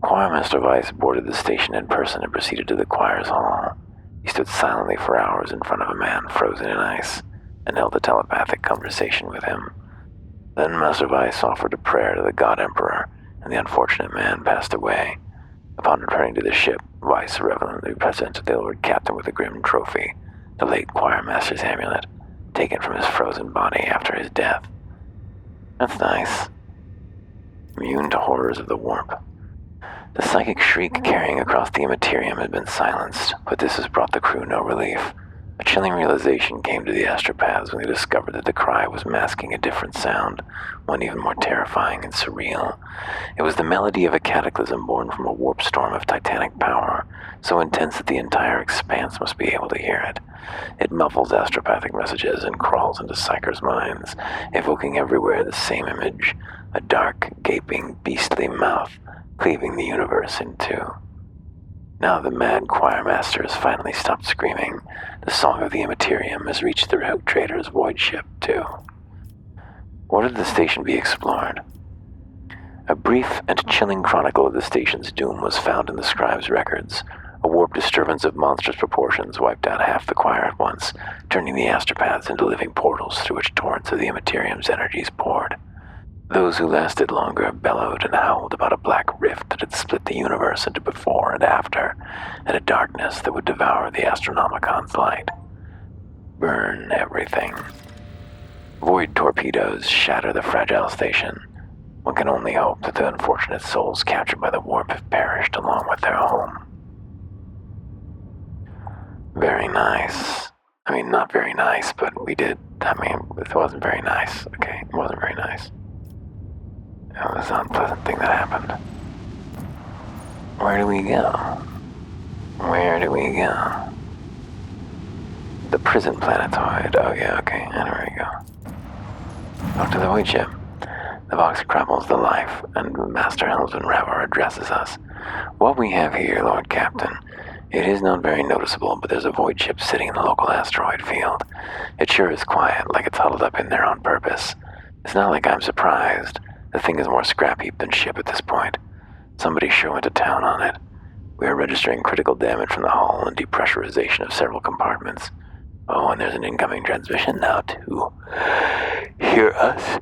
Choirmaster Weiss boarded the station in person and proceeded to the choir's hall. He stood silently for hours in front of a man frozen in ice and held a telepathic conversation with him. Then Master Weiss offered a prayer to the God Emperor, and the unfortunate man passed away. Upon returning to the ship, Weiss reverently presented the Lord Captain with a grim trophy, the late Choirmaster's amulet, taken from his frozen body after his death. That's nice. Immune to horrors of the warp. The psychic shriek carrying across the Immaterium had been silenced, but this has brought the crew no relief. A chilling realization came to the astropaths when they discovered that the cry was masking a different sound, one even more terrifying and surreal. It was the melody of a cataclysm born from a warp storm of titanic power, so intense that the entire expanse must be able to hear it. It muffles astropathic messages and crawls into psychers' minds, evoking everywhere the same image, a dark, gaping, beastly mouth cleaving the universe in two. Now the mad choirmaster has finally stopped screaming. The song of the Immaterium has reached the rogue trader's void ship, too. Ordered the station be explored. A brief and chilling chronicle of the station's doom was found in the scribe's records. A warp disturbance of monstrous proportions wiped out half the choir at once, turning the astropaths into living portals through which torrents of the Immaterium's energies poured. Those who lasted longer bellowed and howled about a black rift that had split the universe into before and after, and a darkness that would devour the Astronomicon's light. Burn everything. Void torpedoes shatter the fragile station. One can only hope that the unfortunate souls captured by the warp have perished along with their home. Very nice. I mean, not very nice, but we did. I mean, it wasn't very nice. Okay, it wasn't very nice. It was an unpleasant thing that happened. Where do we go? Where do we go? The prison planetoid. Oh yeah, okay, and there we go. Up to the void ship. The Vox crumbles the life, and Master Helmsman Ravor addresses us. What we have here, Lord Captain, it is not very noticeable, but there's a void ship sitting in the local asteroid field. It sure is quiet, like it's huddled up in there on purpose. It's not like I'm surprised. The thing is more scrap heap than ship at this point. Somebody sure went to town on it. We are registering critical damage from the hull and depressurization of several compartments. Oh, and there's an incoming transmission now, too. Hear us?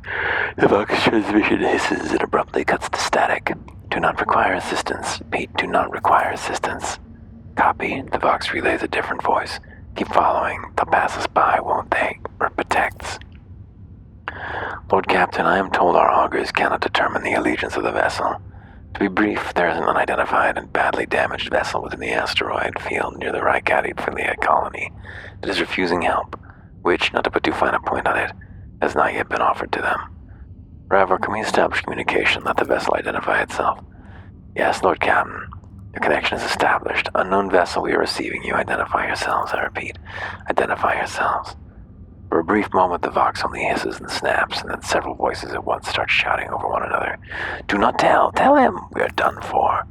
The Vox transmission hisses and abruptly cuts to static. Do not require assistance. Pete, do not require assistance. Copy. The Vox relays a different voice. Keep following. They'll pass us by, won't they? Protects. Lord Captain, I am told our augurs cannot determine the allegiance of the vessel. To be brief, there is an unidentified and badly damaged vessel within the asteroid field near the Rykati-Philia colony that is refusing help, which, not to put too fine a point on it, has not yet been offered to them. Ravor, can we establish communication? Let the vessel identify itself. Yes, Lord Captain. Your connection is established. Unknown vessel, we are receiving you. Identify yourselves, I repeat. Identify yourselves. For a brief moment, the Vox only hisses and snaps, and then several voices at once start shouting over one another. Do not tell! Tell him! We are done for.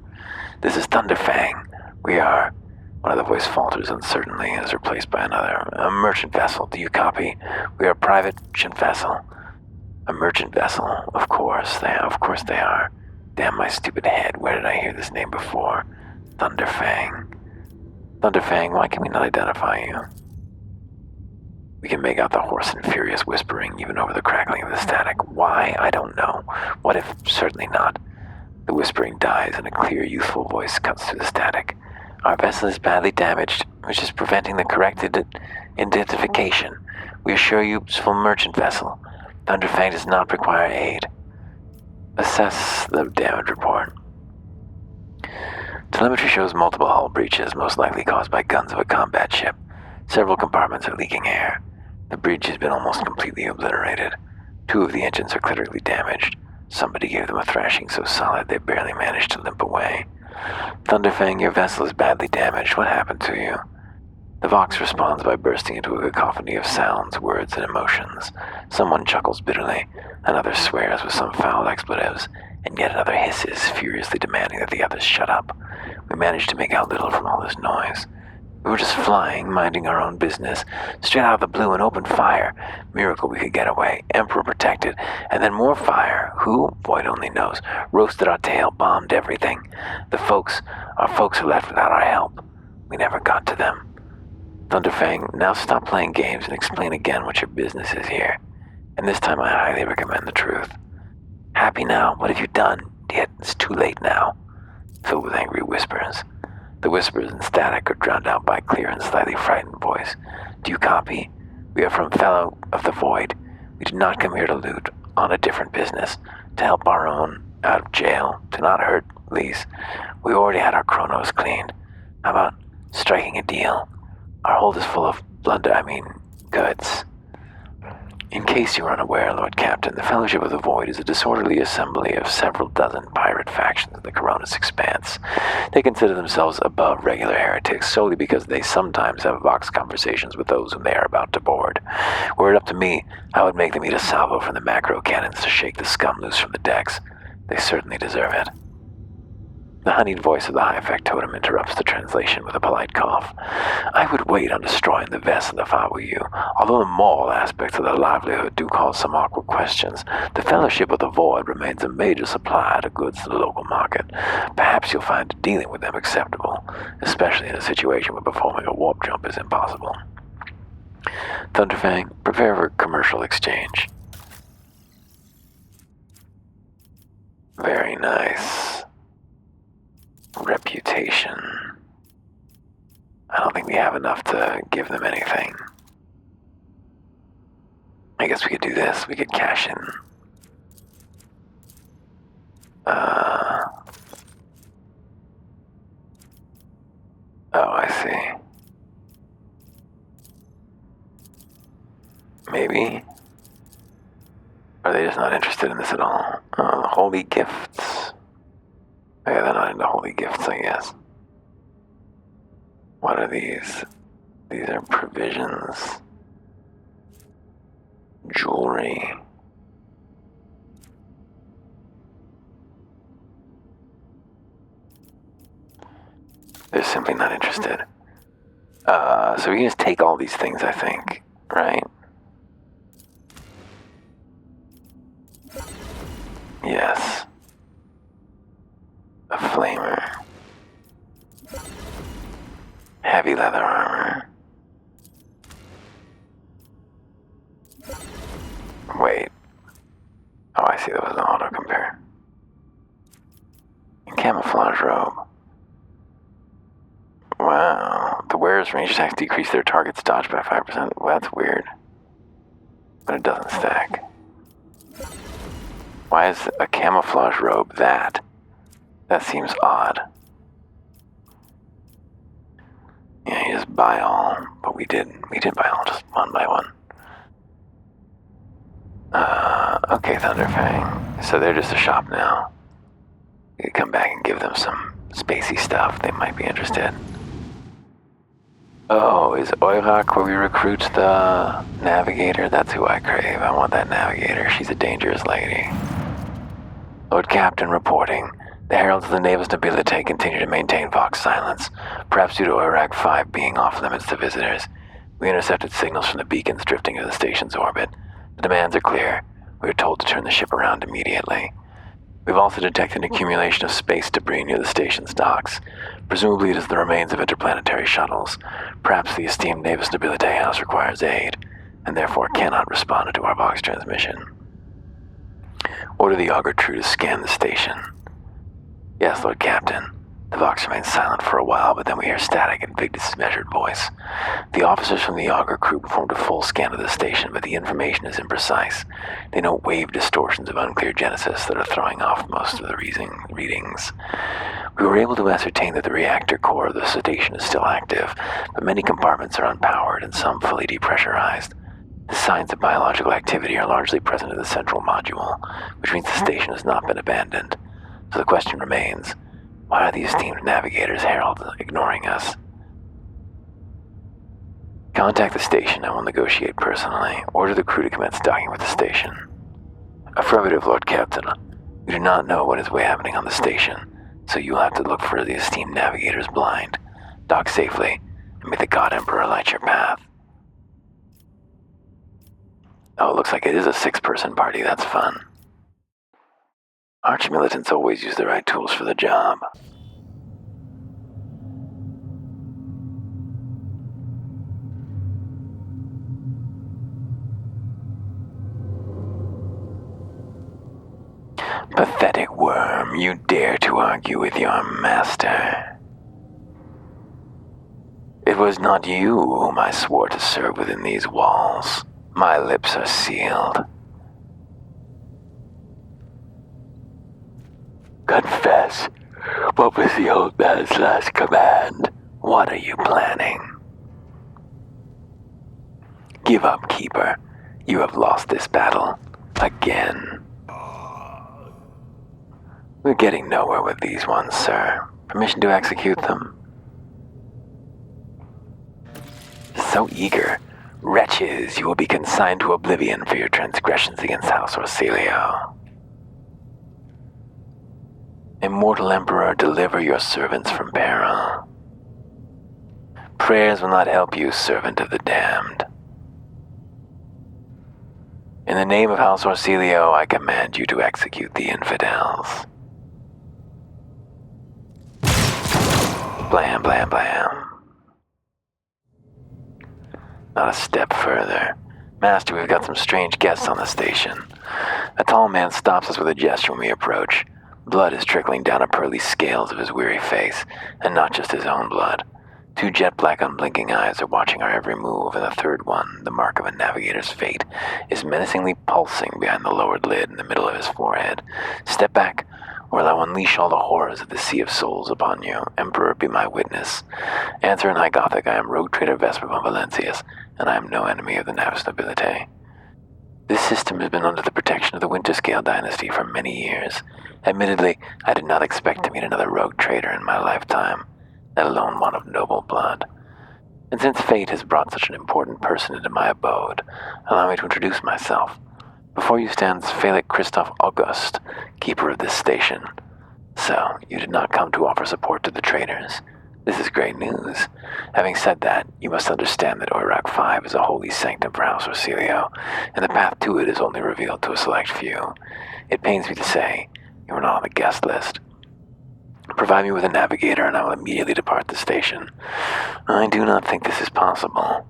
This is Thunderfang. We are... One of the voice falters uncertainly and is replaced by another. A merchant vessel. Do you copy? We are a private merchant vessel. A merchant vessel. Of course they are. Damn my stupid head. Where did I hear this name before? Thunderfang. Thunderfang, why can we not identify you? We can make out the hoarse and furious whispering even over the crackling of the static. Why? I don't know. What if? Certainly not. The whispering dies and a clear, youthful voice cuts through the static. Our vessel is badly damaged, which is preventing the correct identification. We assure you it's a full merchant vessel. Thunderfang does not require aid. Assess the damage report. Telemetry shows multiple hull breaches, most likely caused by guns of a combat ship. Several compartments are leaking air. The bridge has been almost completely obliterated. 2 of the engines are critically damaged. Somebody gave them a thrashing so solid they barely managed to limp away. Thunderfang, your vessel is badly damaged. What happened to you? The Vox responds by bursting into a cacophony of sounds, words, and emotions. Someone chuckles bitterly, another swears with some foul expletives, and yet another hisses, furiously demanding that the others shut up. We managed to make out little from all this noise. We were just flying, minding our own business, straight out of the blue and opened fire. Miracle we could get away. Emperor protected. And then more fire. Who? Void only knows. Roasted our tail, bombed everything. Our folks are left without our help. We never got to them. Thunderfang, now stop playing games and explain again what your business is here. And this time I highly recommend the truth. Happy now? What have you done? Yet it's too late now. Filled with angry whispers. The whispers and static are drowned out by a clear and slightly frightened voice. Do you copy? We are from Fellow of the Void. We did not come here to loot, on a different business, to help our own out of jail, to not hurt Lise. We already had our chronos cleaned. How about striking a deal? Our hold is full of goods. In case you are unaware, Lord Captain, the Fellowship of the Void is a disorderly assembly of several dozen pirate factions in the Coronis Expanse. They consider themselves above regular heretics solely because they sometimes have Vox conversations with those whom they are about to board. Were it up to me, I would make them eat a salvo from the macro cannons to shake the scum loose from the decks. They certainly deserve it. The honeyed voice of the high-effect totem interrupts the translation with a polite cough. I would wait on destroying the vessel if I were you. Although the moral aspects of their livelihood do cause some awkward questions, the Fellowship of the Void remains a major supplier of goods to the local market. Perhaps you'll find dealing with them acceptable, especially in a situation where performing a warp jump is impossible. Thunderfang, prepare for commercial exchange. Very nice. Reputation. I don't think we have enough to give them anything. I guess we could do this. We could cash in. Oh, I see. Maybe. Are they just not interested in this at all? Holy gifts. Oh, yeah, they're not into holy gifts, I guess. What are these? These are provisions. Jewelry. They're simply not interested. So we can just take all these things, I think, right? Yes. A flamer. Heavy leather armor. Wait. Oh, I see, that was an auto compare. And camouflage robe. Wow. The wearer's range attacks decrease their target's dodge by 5%. Well, that's weird. But it doesn't stack. Why is a camouflage robe that? That seems odd. Yeah, you just buy all, but we did buy all just one by one. Okay, Thunderfang. So they're just a shop now. We could come back and give them some spacey stuff. They might be interested. Oh, is Oirak where we recruit the navigator? That's who I crave. I want that navigator. She's a dangerous lady. Lord Captain reporting. The heralds of the Navis Nobilite continue to maintain Vox silence, perhaps due to Oirak 5 being off limits to visitors. We intercepted signals from the beacons drifting into the station's orbit. The demands are clear. We are told to turn the ship around immediately. We've also detected an accumulation of space debris near the station's docks. Presumably it is the remains of interplanetary shuttles. Perhaps the esteemed Navis Nobilite House requires aid, and therefore cannot respond to our Vox transmission. Order the Augur True to scan the station. Yes, Lord Captain. The Vox remains silent for a while, but then we hear static in Vigdis' measured voice. The officers from the Augur crew performed a full scan of the station, but the information is imprecise. They note wave distortions of unclear genesis that are throwing off most of the readings. We were able to ascertain that the reactor core of the station is still active, but many compartments are unpowered and some fully depressurized. The signs of biological activity are largely present in the central module, which means the station has not been abandoned. So the question remains, why are the esteemed navigators heralds ignoring us? Contact the station. I will negotiate personally. Order the crew to commence docking with the station. Affirmative, Lord Captain. We do not know what is happening on the station, so you will have to look for the esteemed navigators blind. Dock safely, and may the God Emperor light your path. Oh, it looks like it is a 6-person party. That's fun. Arch-militants always use the right tools for the job. Pathetic worm, you dare to argue with your master. It was not you whom I swore to serve within these walls. My lips are sealed. Confess. What was the old man's last command? What are you planning? Give up, Keeper. You have lost this battle. Again. We're getting nowhere with these ones, sir. Permission to execute them? So eager. Wretches, you will be consigned to oblivion for your transgressions against House Orsilio. Immortal Emperor, deliver your servants from peril. Prayers will not help you, servant of the damned. In the name of House Orsilio, I command you to execute the infidels. Blam, blam, blam. Not a step further. Master, we've got some strange guests on the station. A tall man stops us with a gesture when we approach. Blood is trickling down the pearly scales of his weary face, and not just his own blood. 2 jet-black unblinking eyes are watching our every move, and the third one, the mark of a navigator's fate, is menacingly pulsing behind the lowered lid in the middle of his forehead. Step back, or I'll unleash all the horrors of the Sea of Souls upon you. Emperor, be my witness. Answer in High Gothic, I am rogue trader Vesper von Valencius, and I am no enemy of the Navis Nobilite. This system has been under the protection of the Winterscale dynasty for many years. Admittedly, I did not expect to meet another rogue trader in my lifetime, let alone one of noble blood. And since fate has brought such an important person into my abode, allow me to introduce myself. Before you stands Felix Christoph August, keeper of this station. So, you did not come to offer support to the traitors. This is great news. Having said that, you must understand that Oirak 5 is a holy sanctum for House Orsilio, and the path to it is only revealed to a select few. It pains me to say, you are not on the guest list. Provide me with a navigator and I will immediately depart the station. I do not think this is possible.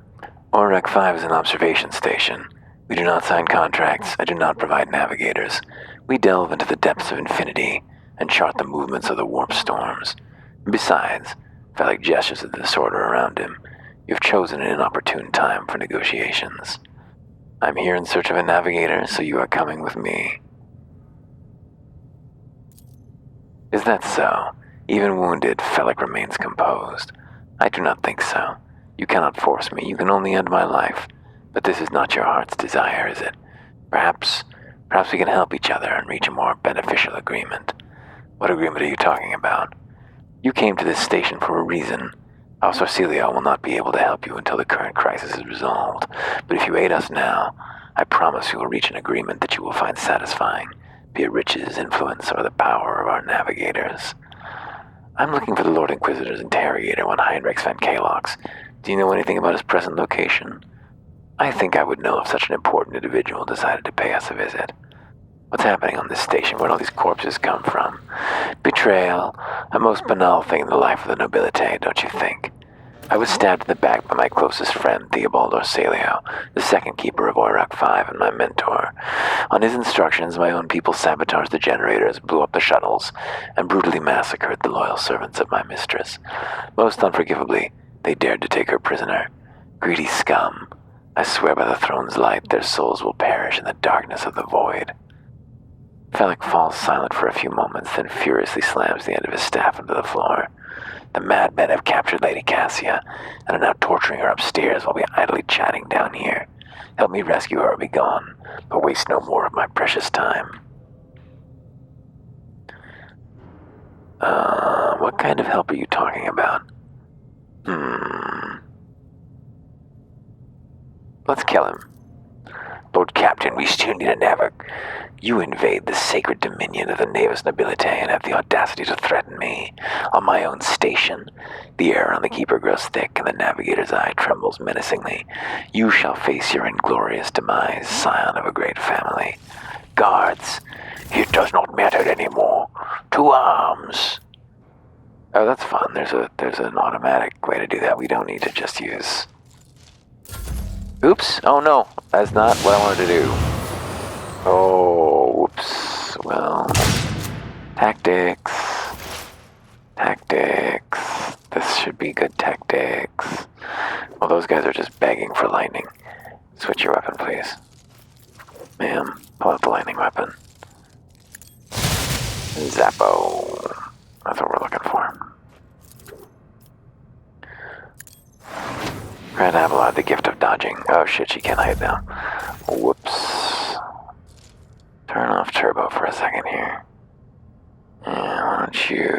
Oirak 5 is an observation station. We do not sign contracts, I do not provide navigators. We delve into the depths of infinity and chart the movements of the warp storms. Besides, Felix gestures at the disorder around him. You've chosen an inopportune time for negotiations. I'm here in search of a navigator, so you are coming with me. Is that so? Even wounded, Felix remains composed. I do not think so. You cannot force me, you can only end my life. But this is not your heart's desire, is it? Perhaps we can help each other and reach a more beneficial agreement. What agreement are you talking about? You came to this station for a reason. House Orsilio will not be able to help you until the current crisis is resolved. But if you aid us now, I promise you will reach an agreement that you will find satisfying, be it riches, influence, or the power of our navigators. I'm looking for the Lord Inquisitor's interrogator, one Heinrich Van Kalox. Do you know anything about his present location? I think I would know if such an important individual decided to pay us a visit. What's happening on this station? Where do all these corpses come from? Betrayal, a most banal thing in the life of the nobility, don't you think? I was stabbed in the back by my closest friend, Theobald Orsilio, the second keeper of Oirak 5 and my mentor. On his instructions, my own people sabotaged the generators, blew up the shuttles, and brutally massacred the loyal servants of my mistress. Most unforgivably, they dared to take her prisoner. Greedy scum. I swear by the throne's light, their souls will perish in the darkness of the void. Felix falls silent for a few moments, then furiously slams the end of his staff into the floor. The madmen have captured Lady Cassia, and are now torturing her upstairs while we are idly chatting down here. Help me rescue her or be gone, but waste no more of my precious time. What kind of help are you talking about? Let's kill him. Lord Captain, we still need a You invade the sacred dominion of the Navis Nobilite and have the audacity to threaten me. On my own station, the air on the keeper grows thick and the navigator's eye trembles menacingly. You shall face your inglorious demise, scion of a great family. Guards, it does not matter anymore. To arms! Oh, that's fun. There's an automatic way to do that. We don't need to just use... Oops! Oh no, that's not what I wanted to do. Oh, whoops. Well, tactics. This should be good tactics. Well, those guys are just begging for lightning. Switch your weapon, please. Ma'am, pull out the lightning weapon. Zappo. That's what we're looking for. Red Avalon, the gift of dodging. Oh shit, she can't hide now. Whoops. Turn off turbo for a second here. Yeah, why don't you...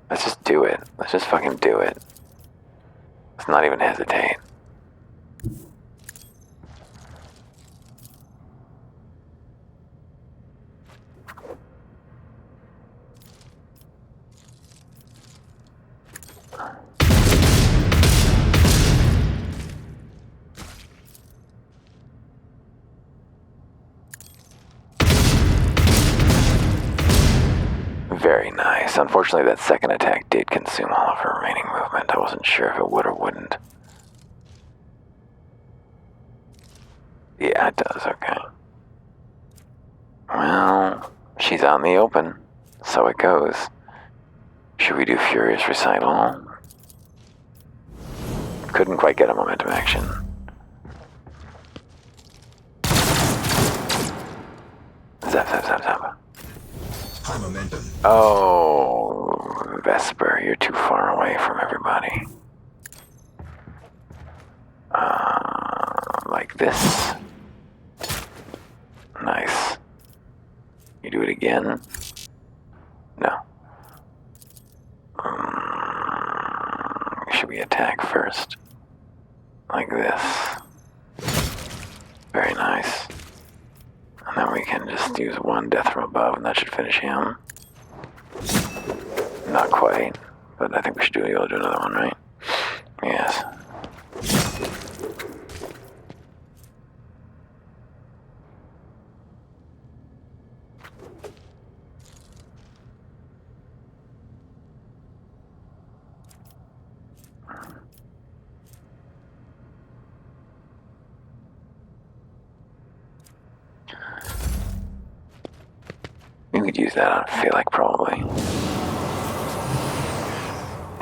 Let's just do it. Let's just fucking do it. Let's not even hesitate. Nice. Unfortunately, that second attack did consume all of her remaining movement. I wasn't sure if it would or wouldn't. Yeah, it does. Okay. Well, she's out in the open. So it goes. Should we do Furious Recital? Couldn't quite get a momentum action. Zap, zap, zap, zap. High momentum. Oh, Vesper, you're too far away from everybody. Like this. Nice. You do it again? No. Should we attack first? Like this. Very nice. And then we can just use one death from above, and that should finish him. Not quite, but I think we should be able to do another one, right? Yes. We could use that, I feel like, probably.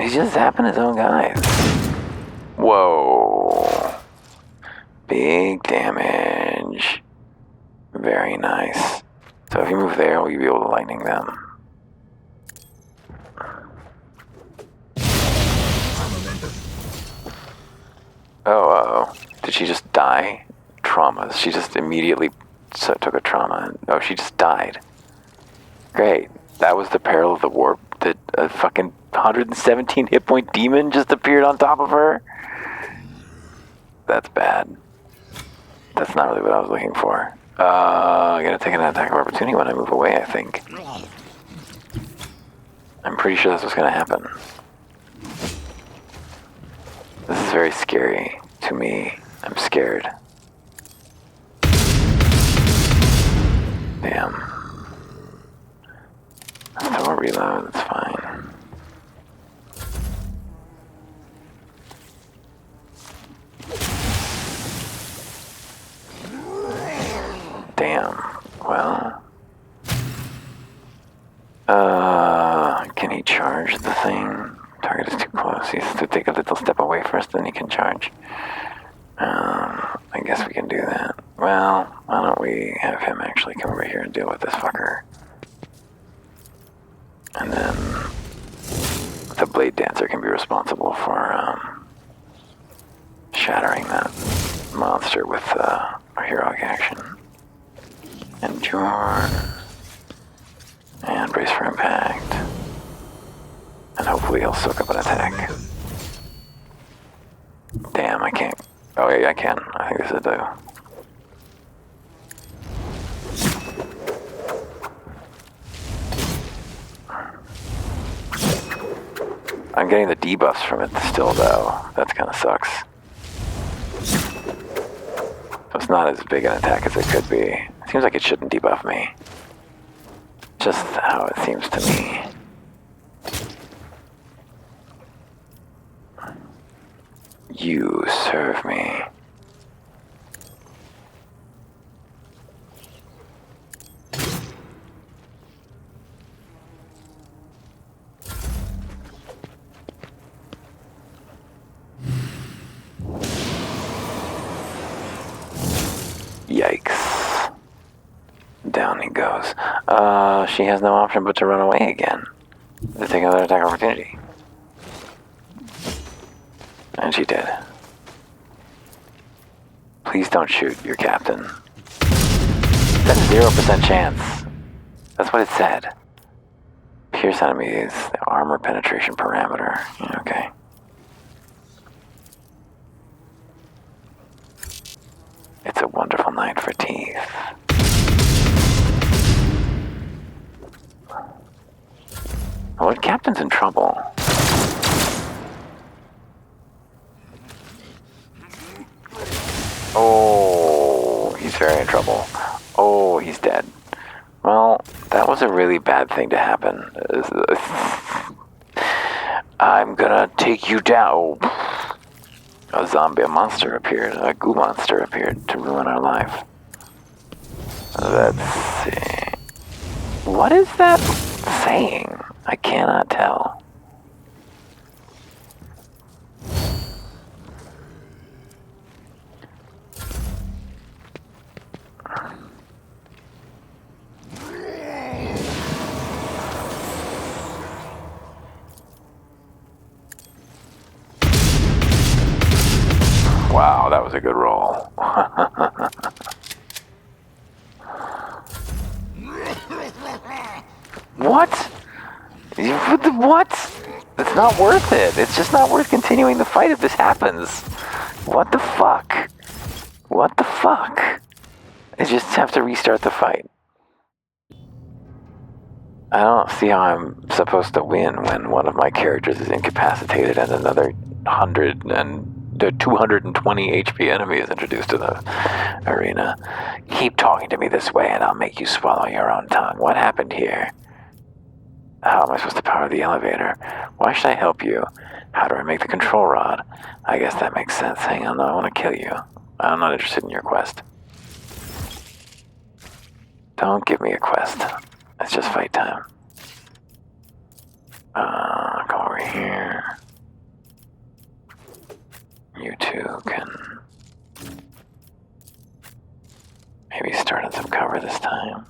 He's just zapping his own guys. Whoa. Big damage. Very nice. So if you move there, will you be able to lightning them? Oh, uh-oh. Did she just die? Traumas. She just immediately took a trauma. Oh, she just died. Great. That was the peril of the warp. That a fucking 117 hit point demon just appeared on top of her. That's bad. That's not really what I was looking for. I'm gonna take an attack of opportunity when I move away, I think. I'm pretty sure that's what's gonna happen. This is very scary to me. I'm scared. Damn. Still a reload, that's fine. Damn. Well. Can he charge the thing? Target is too close. He has to take a little step away first, then he can charge. I guess we can do that. Well, why don't we have him actually come over here and deal with this fucker? And then the Blade Dancer can be responsible for shattering that monster with a heroic action. Endure. And brace for impact. And hopefully he'll soak up an attack. Damn, I can't. Oh yeah, I can. I think this is a do. I'm getting the debuffs from it still, though. That kind of sucks. So it's not as big an attack as it could be. It seems like it shouldn't debuff me. Just how it seems to me. You serve me. Yikes. Down he goes. She has no option but to run away again. To take another attack opportunity. And she did. Please don't shoot your captain. That's a 0% chance. That's what it said. Pierce enemies, the armor penetration parameter. Yeah, okay. It's a wonderful night for teeth. Well, the captain's in trouble. Oh, he's very in trouble. Oh, he's dead. Well, That was a really bad thing to happen. I'm gonna take you down. A monster appeared, a goo monster appeared to ruin our life. Let's see. What is that saying? I cannot tell. Wow, that was a good roll. What? What? It's not worth it. It's just not worth continuing the fight if this happens. What the fuck? What the fuck? I just have to restart the fight. I don't see how I'm supposed to win when one of my characters is incapacitated and another 220 HP enemy is introduced to the arena. Keep talking to me this way and I'll make you swallow your own tongue. What happened here? How am I supposed to power the elevator? Why should I help you? How do I make the control rod? I guess that makes sense. Hang on, I want to kill you. I'm not interested in your quest. Don't give me a quest. It's just fight time. Go over here. You two can maybe start in some cover this time.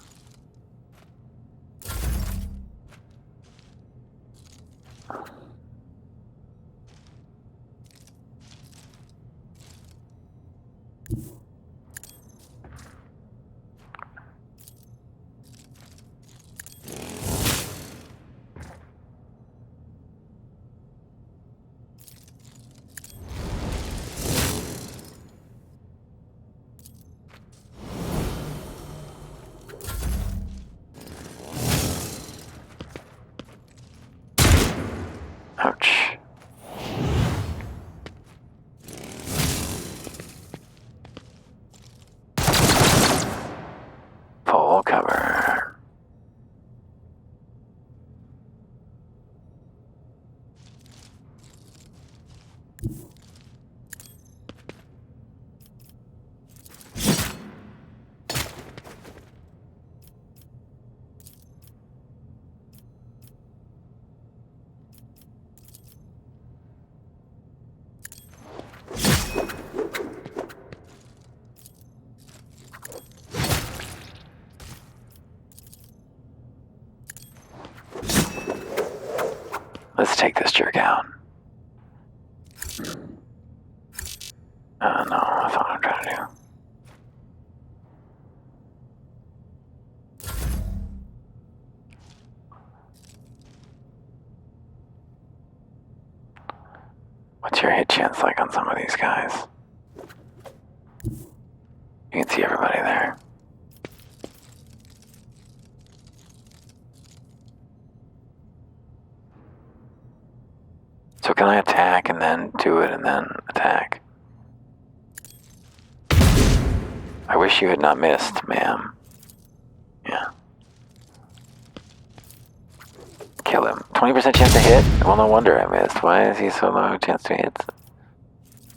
Ouch. Full cover. Let's take this jerk out. No, that's not what I'm trying to do. What's your hit chance like on some of these guys? You can see everybody there. So can I attack and then do it and then attack? I wish you had not missed, ma'am. Yeah. Kill him. 20% chance to hit? Well, no wonder I missed. Why is he so low chance to hit?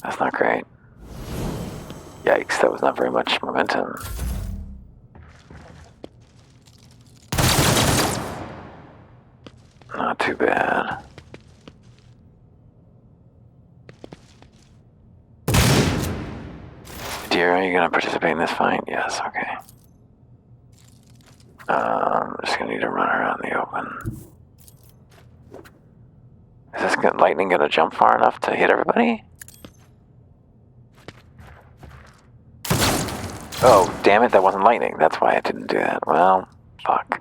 That's not great. Yikes, that was not very much momentum. Not too bad. Dear, are you going to participate in this fight? Yes, okay. I'm just going to need to run around the open. Is this lightning going to jump far enough to hit everybody? Oh, damn it, that wasn't lightning. That's why I didn't do that. Well, fuck.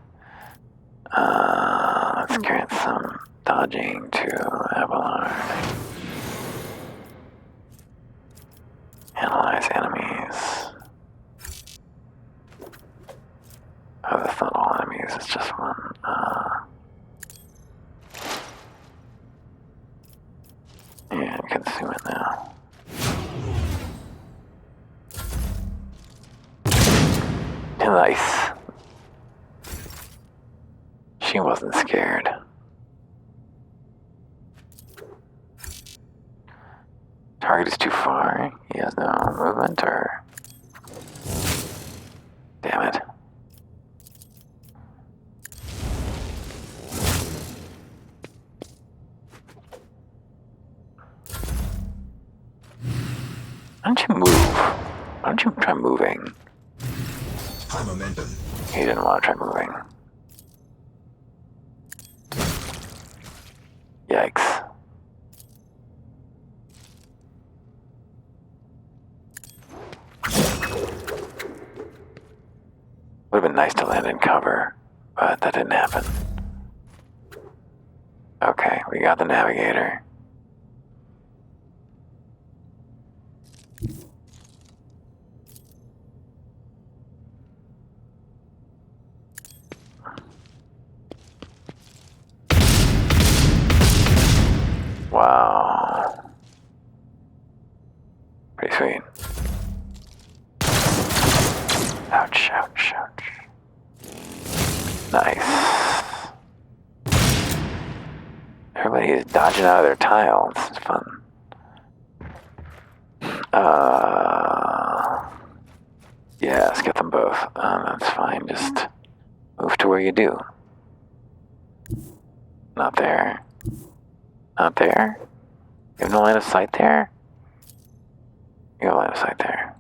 Let's grant some dodging to Abelard. Analyze enemies. Oh, that's not all enemies, it's just one. Yeah, consume it now. Nice. She wasn't scared. Target is too far. He has no movement, or... Damn it. Why don't you move? Why don't you try moving? High momentum. He didn't want to try moving. Yikes. Would have been nice to land in cover, but that didn't happen. Okay, we got the navigator. Wow. Pretty sweet. Ouch, ouch, ouch. Nice. Everybody is dodging out of their tile. This is fun. Yeah, let's get them both. That's fine. Just move to where you do. Not there. Not there? You have no line of sight there? You have a line of sight there.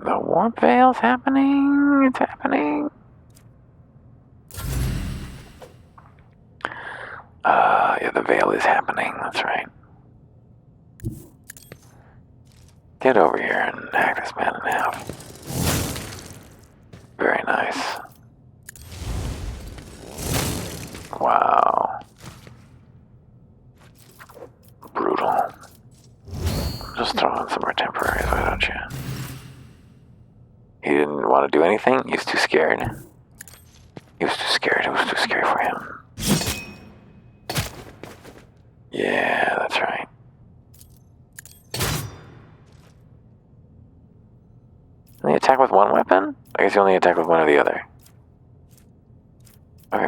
The warp veil's happening. It's happening. Yeah, the veil is happening. That's right. Get over here and hack this man in half. Very nice. Wow. Brutal. Just throw on some more temporaries, why don't you? He didn't want to do anything? He was too scared. He was too scared. It was too scary for him. Yeah, that's right. Only attack with one weapon? I guess you only attack with one or the other. Okay.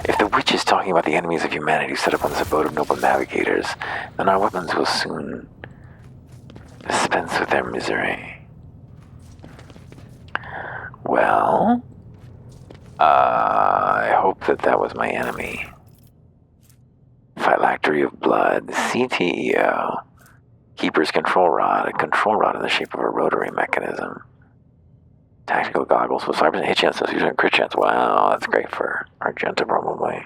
If the witch is talking about the enemies of humanity set up on this abode of noble navigators, then our weapons will soon dispense with their misery. Well, I hope that was my enemy. Phylactery of Blood, CTEO. Keeper's Control Rod, a control rod in the shape of a rotary mechanism. Tactical goggles with 5% hit chance, user and crit chance. Wow, that's great for Argenta, probably.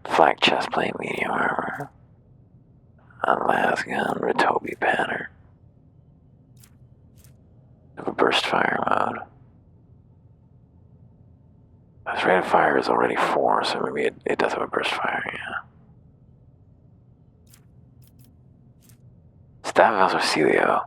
Flak chest plate, medium armor. Unlast gun, Ratobi pattern. Have a burst fire mode. His rate of fire is already 4, so maybe it does have a burst fire, yeah. Staff of Celio.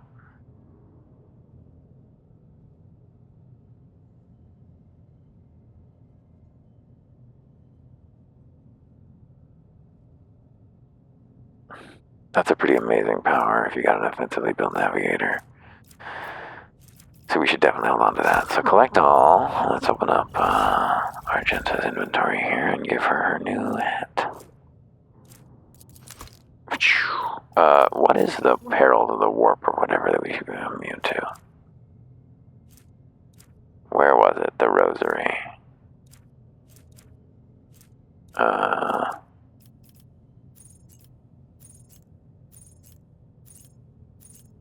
That's a pretty amazing power if you got an offensively built navigator. So we should definitely hold on to that. So collect all. Let's open up Argenta's inventory here and give her her new hat. What is the peril of the warp or whatever that we should be immune to? Where was it? The rosary.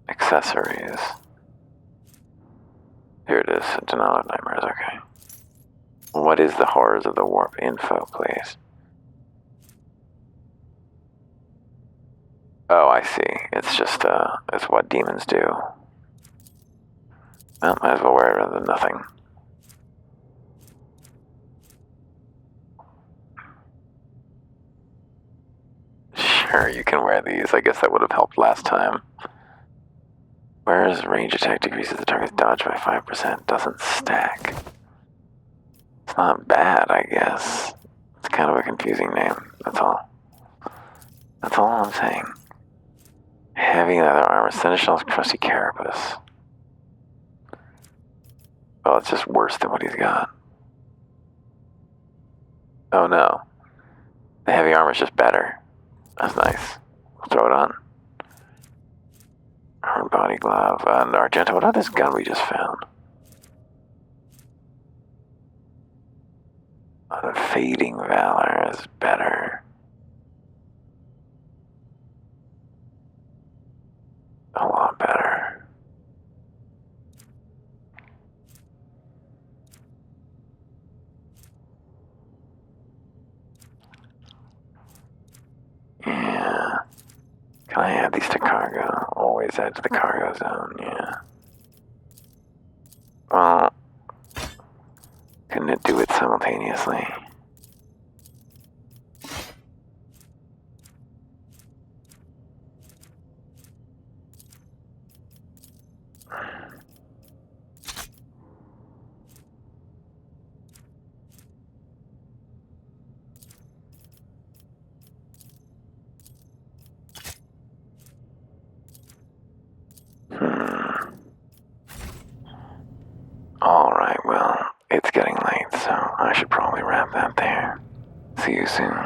Accessories. Here it is. Denial of Nightmares, okay. What is the horrors of the warp? Info, please. Oh, I see. It's just, it's what demons do. Well, might as well wear it rather than nothing. Sure, you can wear these. I guess that would have helped last time. Whereas range attack decreases the target's dodge by 5%, doesn't stack. It's not bad, I guess. It's kind of a confusing name, that's all. That's all I'm saying. Heavy leather armor, Seneschal's crusty carapace. Well, it's just worse than what he's got. Oh no. The heavy armor's just better. That's nice. I'll throw it on. Armed body glove. And Argento, what about this gun we just found? Fading valor is better. A lot better. Yeah. Can I add these to cargo? Always add to the cargo zone, yeah. Well, couldn't it do it simultaneously? Alright, well, it's getting late, so I should probably wrap that there. See you soon.